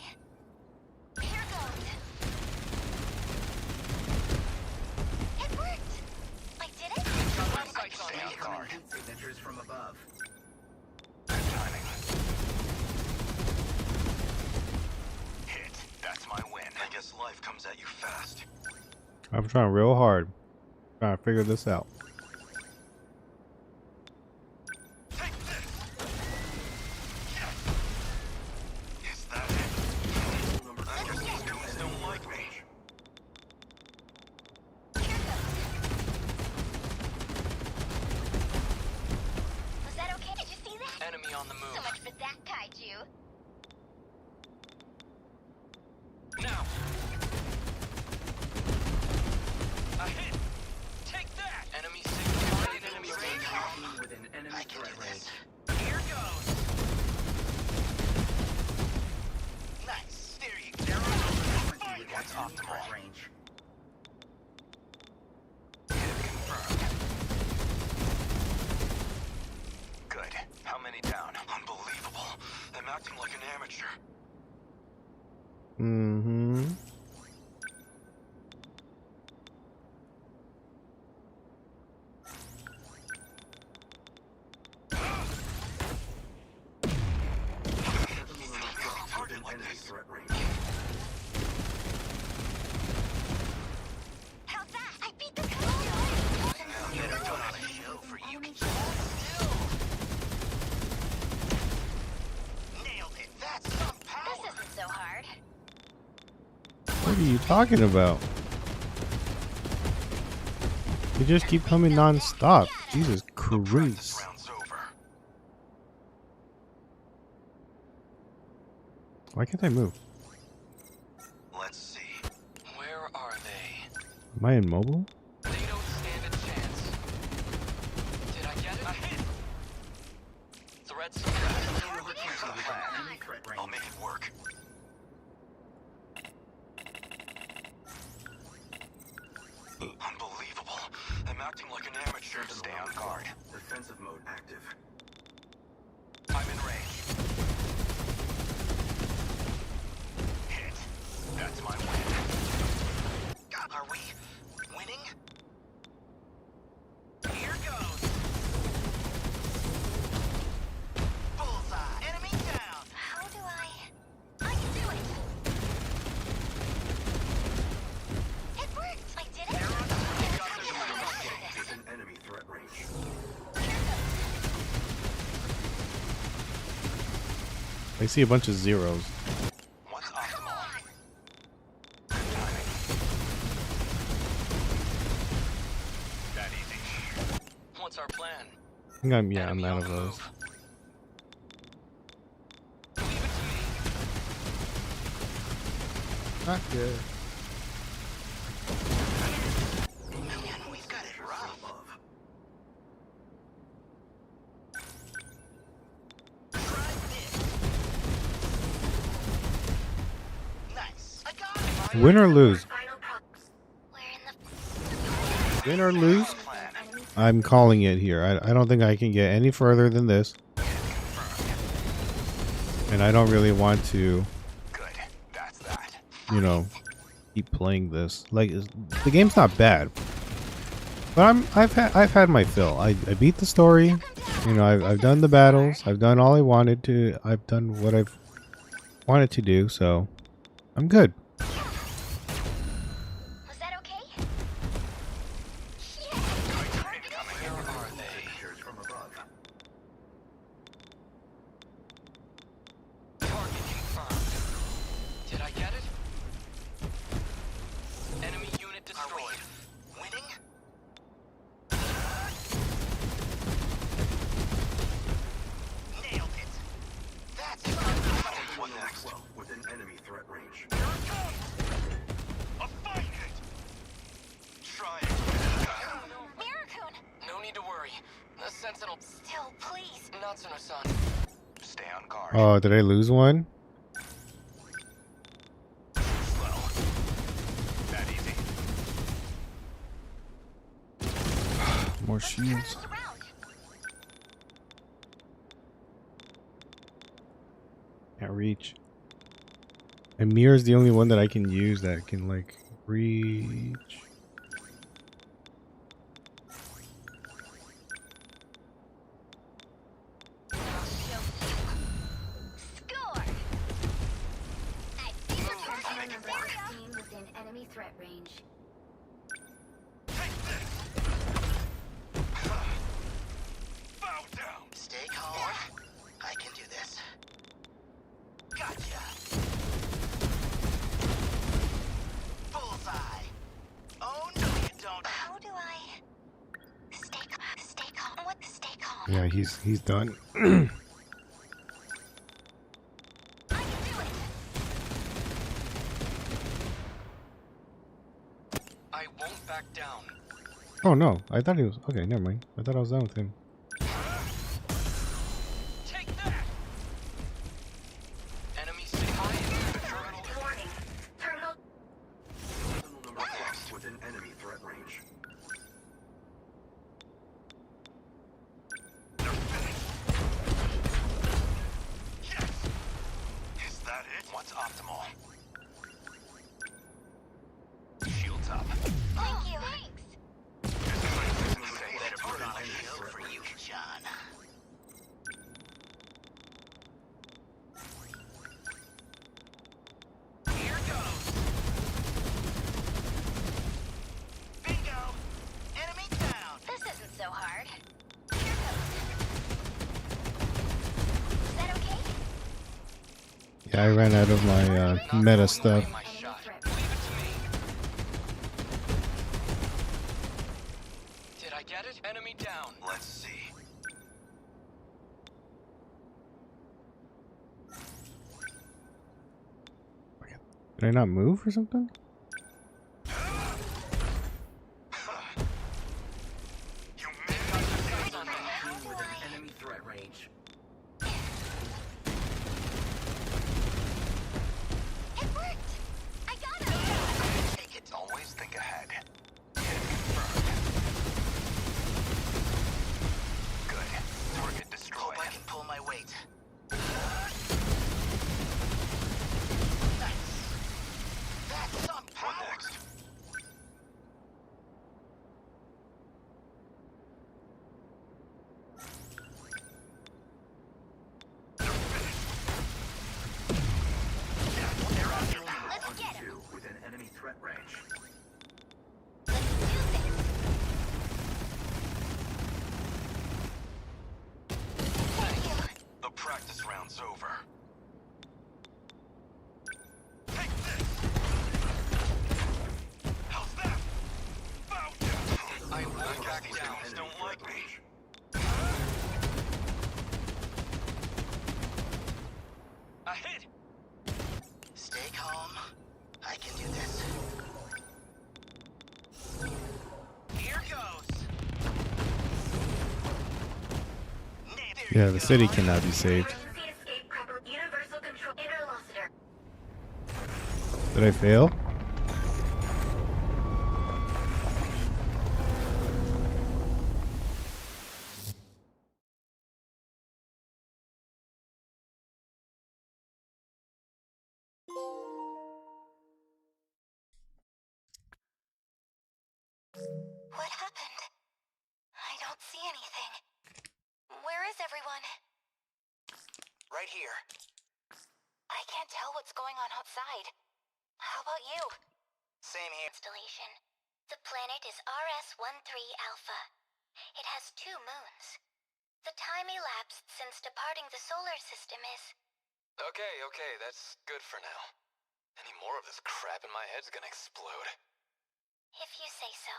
Here goes. It worked. I did it. Sights on me. Guard. Signatures from above. Good timing. Hit. That's my win. I guess life comes at you fast. I'm trying real hard, trying to figure this out. Take this. Yes. Is that it? I guess these goons don't like me. Was that okay? Did you see that? Enemy on the So move. much for that, kaiju. Now. A hit. Take that. Enemy signal. Enemy range. Within enemy threat range. Here goes. Nice. There you go. What's optimal? Range. Hit confirmed. Good. How many down? Unbelievable. I'm acting like an amateur. Mm-hmm. Target like this. What are you talking about? You just keep coming non-stop. Jesus Christ. Why can't I move? Let's see. Where are they? Am I immobile? They don't stand a chance. Did I get it? I hit! Threats. I'll make it work. Unbelievable. I'm acting like an amateur. Stay on guard. Defensive mode active. I'm in range. Hit. That's my win. Are we winning? Here goes. Bullseye. Enemy down. How do I can do it! It worked! I did it! Within enemy threat range. I see a bunch of zeros. What's optimal? That easy. What's our plan? I think I'm out of those. Leave it to me. Not good. Man, we've got it rough. Try this. Nice. I got it. Win or lose? Final props. We're in the Win or lose? I'm calling it here. I don't think I can get any further than this. And I don't really want to, Good. That's that. you know, keep playing this. Like, the game's not bad. But I've had my fill. I beat the story. You know, I've done the battles. I've done all I wanted to. I've done what I've wanted to do, so I'm good. Was that okay? Yeah! Where are they? Here's from above. Target confirmed. Did I get it? Enemy unit destroyed. Winning? Nailed it. That's What next? Well, within enemy threat range. I'll find it. Try it. Mirakun! no need to worry. The Sentinel. Still, please! Natsuno-san. Stay on guard. Oh, did I lose one? Slow. That easy. More shields. Turn us around! Can't reach. And Mirror's the only one that I can use that can, like, reach. Score! I see your target in this area! Team within enemy threat range. Take this. Bow down. Stay calm. I can do this. Gotcha. Bullseye. Oh no, you don't. How do I stay calm? What stay calm? Yeah, he's done. I can do it! I won't back down. Oh no, I thought he was okay. Never mind. I thought I was done with him. Take that. Enemy terminal. Warning. Terminal. Sentinel number 6 within enemy threat range. Yes. Is that it? What's optimal? Shields up. Thank you! Thanks! That's put on a shield for you, John. Here goes. Bingo. Enemy down. This isn't so hard. Here goes. Is that okay? Yeah, I ran out of my meta stuff. My shot. Threat Leave it to Did I not move or something? Enemy threat range. It worked! I got him! Take it. Always think ahead. Hit confirmed. Good. Target destroyed. Hope I can pull my weight. That's some power. What next? Let's get him! Within enemy threat range. Let's do this! Thank you! The practice round's over. How's that? Bow down. I The back Cactus down. don't like me. A hit! Stay calm. I can do this. Here goes. Yeah, the city cannot be saved. Emergency escape proper universal control interlocutor. Did I fail? What happened? I don't see anything. Where is everyone? Right here. I can't tell what's going on outside. How about you? Same here. Installation. The planet is RS-13 Alpha. It has 2 moons. The time elapsed since departing the solar system is... Okay, that's good for now. Any more of this crap in my head's gonna explode. If you say so.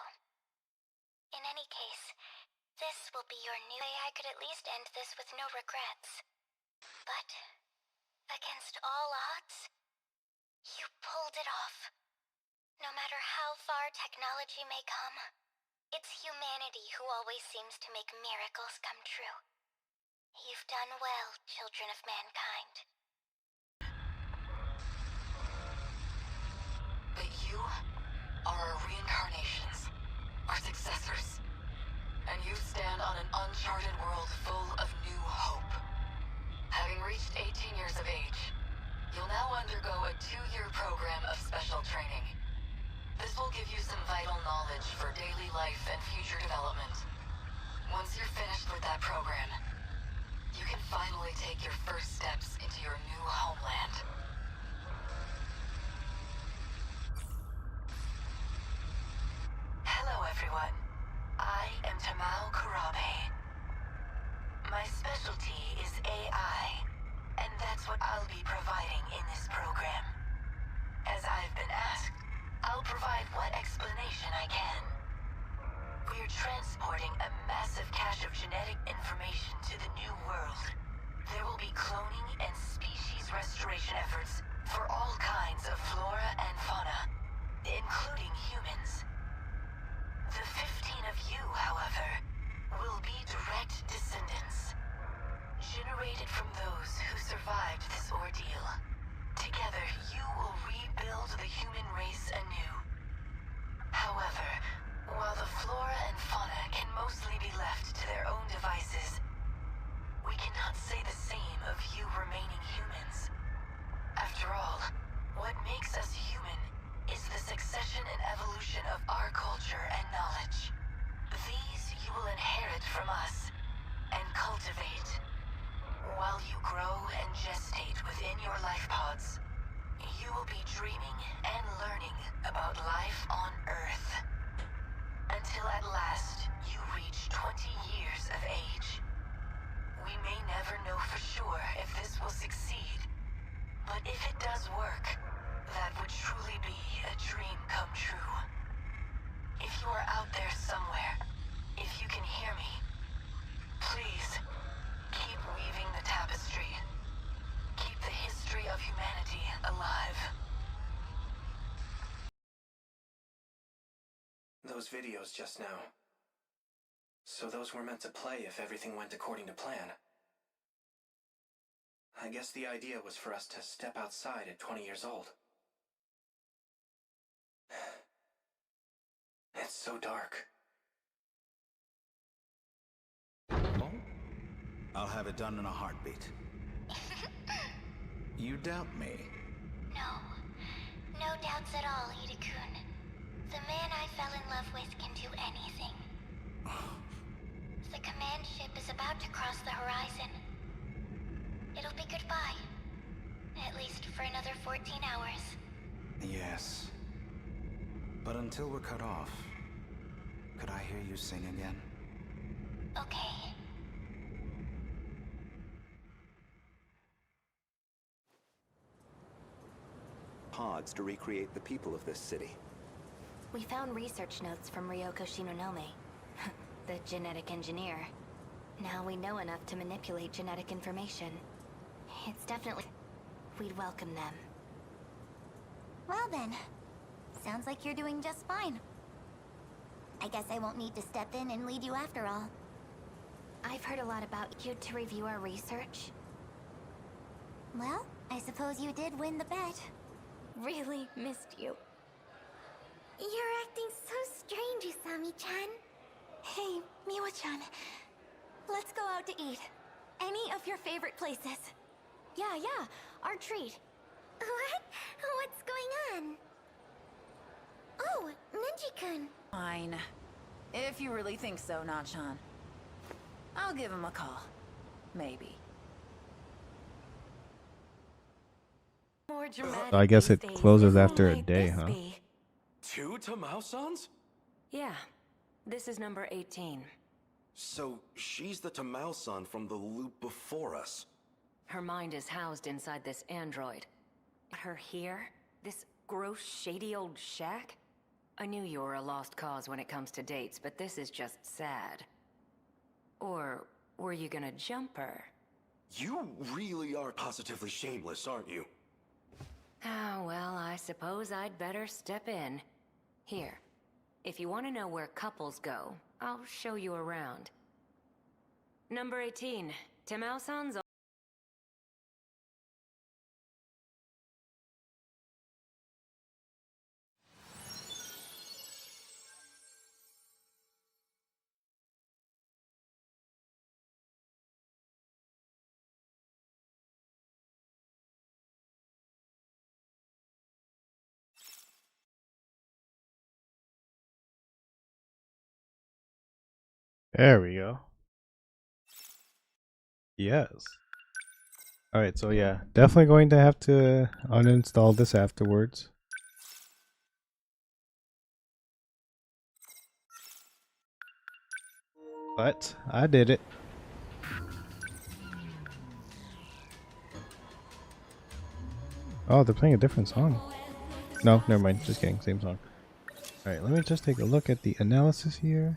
In any case, this will be your new way. I could at least end this with no regrets. But, against all odds, you pulled it off. No matter how far technology may come, it's humanity who always seems to make miracles come true. You've done well, children of mankind. But you are our reincarnations, our successors. And you stand on an uncharted world full of new hope. Having reached 18 years of age, you'll now undergo a 2-year program of special training. This will give you some vital knowledge for daily life and future development. Once you're finished with that program, you can finally take your first steps into your new homeland. Hello, everyone. I am Tamao Kurabe. My specialty is AI, and that's what I'll be providing in this program. As I've been asked, I'll provide what explanation I can. We're transporting a massive cache of genetic information to the new world. There will be cloning and species restoration efforts for all kinds of flora and fauna, including humans. The 15 of you, however, will be direct descendants, generated from those who survived this ordeal. Together, you will rebuild the human race anew. However, while the flora and fauna can mostly be left to their own devices, we cannot say the same of you remaining humans. After all, what makes us human is the succession and evolution of our culture and knowledge. These you will inherit from us and cultivate. While you grow and gestate within your life pods, you will be dreaming and learning about life on Earth. Until at last you reach 20 years of age. We may never know for sure if this will succeed, but if it does work, that would truly be a dream come true. If you are out there somewhere, if you can hear me, please keep weaving the tapestry. Keep the history of humanity alive. those videos just now. So those were meant to play if everything went according to plan. I guess the idea was for us to step outside at 20 years old. It's so dark. I'll have it done in a heartbeat. You doubt me? No. No doubts at all, Ida-kun. The man I fell in love with can do anything. The command ship is about to cross the horizon. It'll be goodbye. At least for another 14 hours. Yes. But until we're cut off, could I hear you sing again? Okay. Pods to recreate the people of this city. We found research notes from Ryoko Shinonome, the genetic engineer. Now we know enough to manipulate genetic information. It's definitely... We'd welcome them. Well then, sounds like you're doing just fine. I guess I won't need to step in and lead you after all. I've heard a lot about you to review our research. Well, I suppose you did win the bet. Really missed you. You're acting so strange, Usami-chan. Hey, Miwa-chan. Let's go out to eat. Any of your favorite places. Yeah, our treat. What? What's going on? Oh, Ninja-kun. Fine. If you really think so, Nachan. I'll give him a call. Maybe. More dramatic So I guess these it days. closes Who after a might day, this huh? be? 2 Tamao-sans? Yeah. This is number 18. So she's the Tamao-san from the loop before us. Her mind is housed inside this android. Her here? This gross, shady old shack? I knew you were a lost cause when it comes to dates, but this is just sad. Or were you gonna jump her? You really are positively shameless, aren't you? Ah, well, I suppose I'd better step in. Here, if you want to know where couples go, I'll show you around. Number 18, Timao-san's... There we go. Yes. Alright, so yeah, definitely going to have to uninstall this afterwards. But I did it. Oh, they're playing a different song. No, never mind. Just kidding. Same song. Alright, let me just take a look at the analysis here.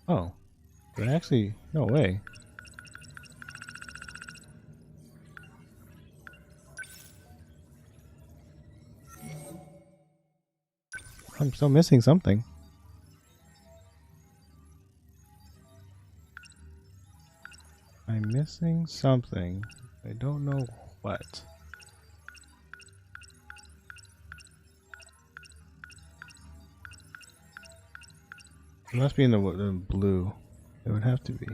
Oh, but actually, no way. I'm still missing something. I'm missing something. I don't know what. It must be in the blue. It would have to be.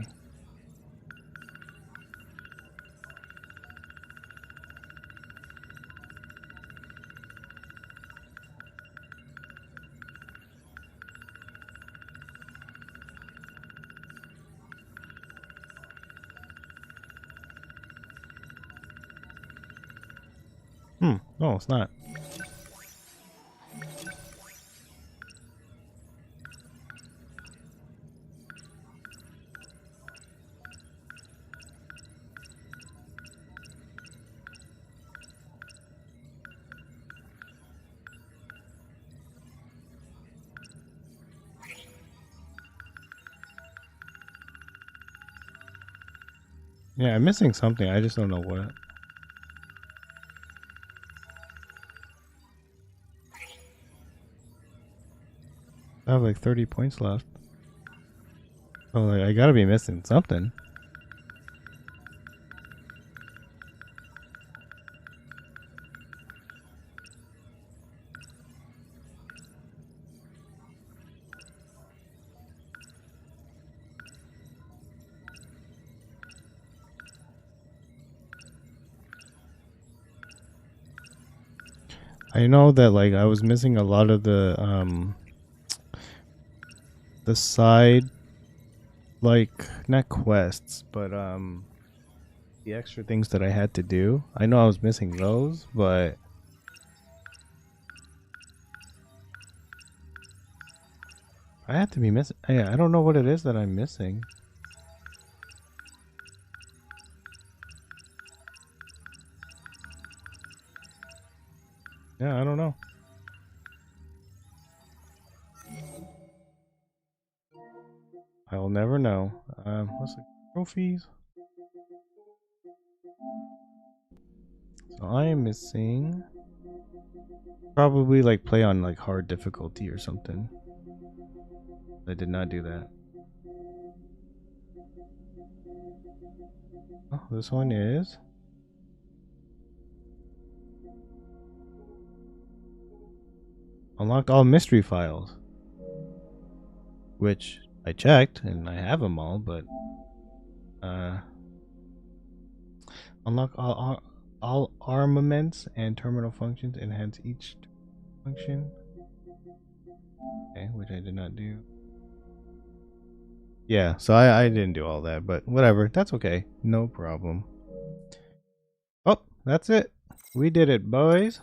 No, it's not. Yeah, I'm missing something. I just don't know what. I have like 30 points left. Oh, like, I gotta be missing something. I know that like I was missing a lot of the side, like, not quests, but the extra things that I had to do. I know I was missing those, but I have to be missing. I don't know what it is that I'm missing. Yeah, I don't know. I'll never know. What's the trophies? So I am missing probably like play on like hard difficulty or something. I did not do that. Oh, this one is unlocked all mystery files, which I checked and I have them all, but unlock all armaments and terminal functions, enhance each function. Okay, which I did not do. Yeah, so I didn't do all that, but whatever. That's okay. No problem. Oh, that's it. We did it, boys.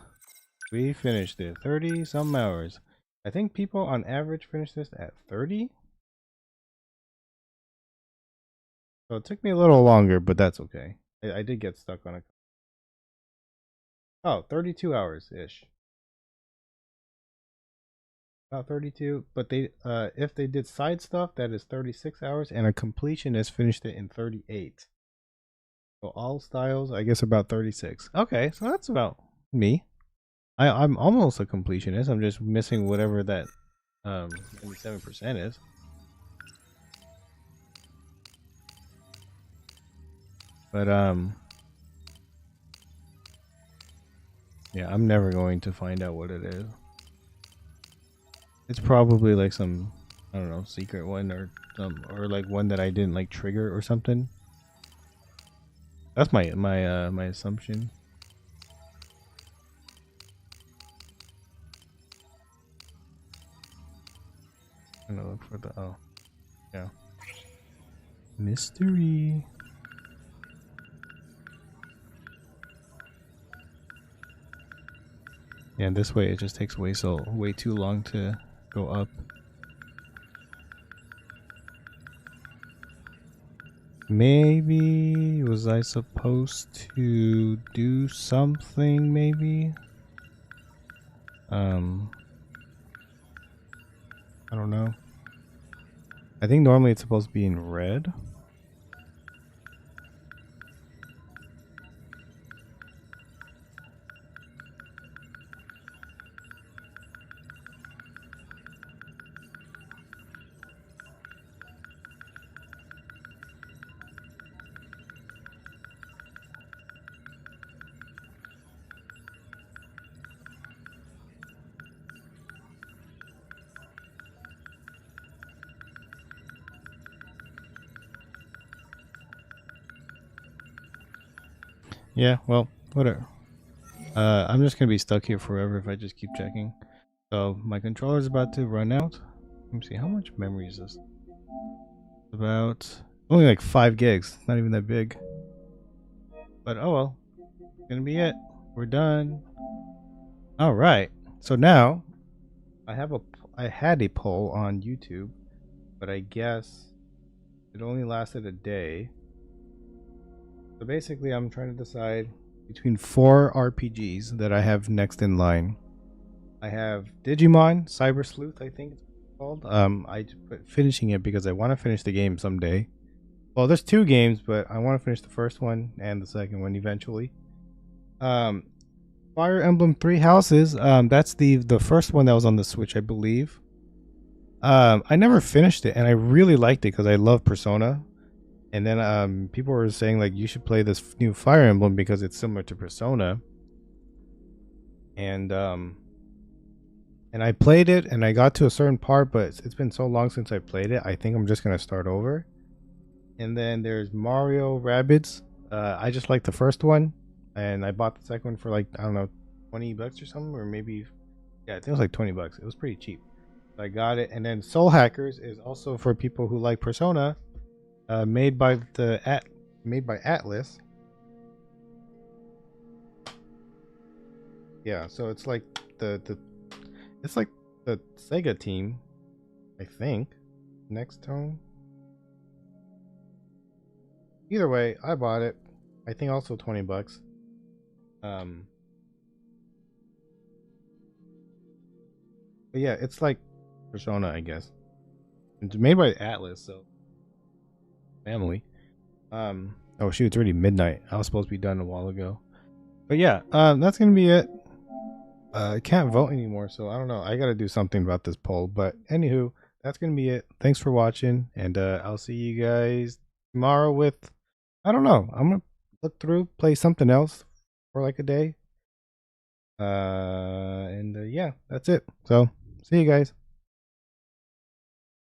We finished it. 30 some hours. I think people on average finish this at 30. So it took me a little longer, but that's okay. I did get stuck on a... Oh, 32 hours-ish. About 32, but they if they did side stuff, that is 36 hours, and a completionist finished it in 38. So all styles, I guess, about 36. Okay, so that's about me. I'm almost a completionist. I'm just missing whatever that 97% is. But yeah, I'm never going to find out what it is. It's probably like some, I don't know, secret one or like one that I didn't like trigger or something. That's my assumption. I'm gonna look for the yeah. Mystery. Yeah, and this way it just takes way too long to go up. Maybe was I supposed to do something maybe? I don't know. I think normally it's supposed to be in red. Yeah, well, whatever. I'm just gonna be stuck here forever if I just keep checking. So my controller's about to run out. Let me see, how much memory is this? About only like 5 gigs. Not even that big. But oh well. It's gonna be it. We're done. Alright. So now I had a poll on YouTube, but I guess it only lasted a day. So basically I'm trying to decide between 4 RPGs that I have next in line. I have Digimon Cyber Sleuth, I think it's called. I put finishing it because I want to finish the game someday. Well, there's 2 games, but I want to finish the first one and the second one eventually. Um, Fire Emblem Three Houses. That's the first one that was on the Switch, I believe. I never finished it, and I really liked it because I love Persona. And then people were saying like you should play this new Fire Emblem because it's similar to Persona. And I played it, and I got to a certain part, but it's been so long since I played it. I think I'm just gonna start over. And then there's Mario Rabbids. I just like the first one, and I bought the second one for like, I don't know, $20 or something, or maybe, yeah, I think it was like $20. It was pretty cheap. So I got it. And then Soul Hackers is also for people who like Persona, made by Atlas. Yeah, so it's like it's like the Sega team, I think. Next Tone. Either way, I bought it. I think also $20. But yeah, it's like Persona, I guess. It's made by Atlas, so family. Oh shoot, it's already midnight. I was supposed to be done a while ago. But yeah, that's gonna be it. I can't vote anymore, so I don't know. I gotta do something about this poll. But anywho, that's gonna be it. Thanks for watching, and I'll see you guys tomorrow with, I don't know. I'm gonna look through, play something else for like a day. And yeah, that's it. So see you guys.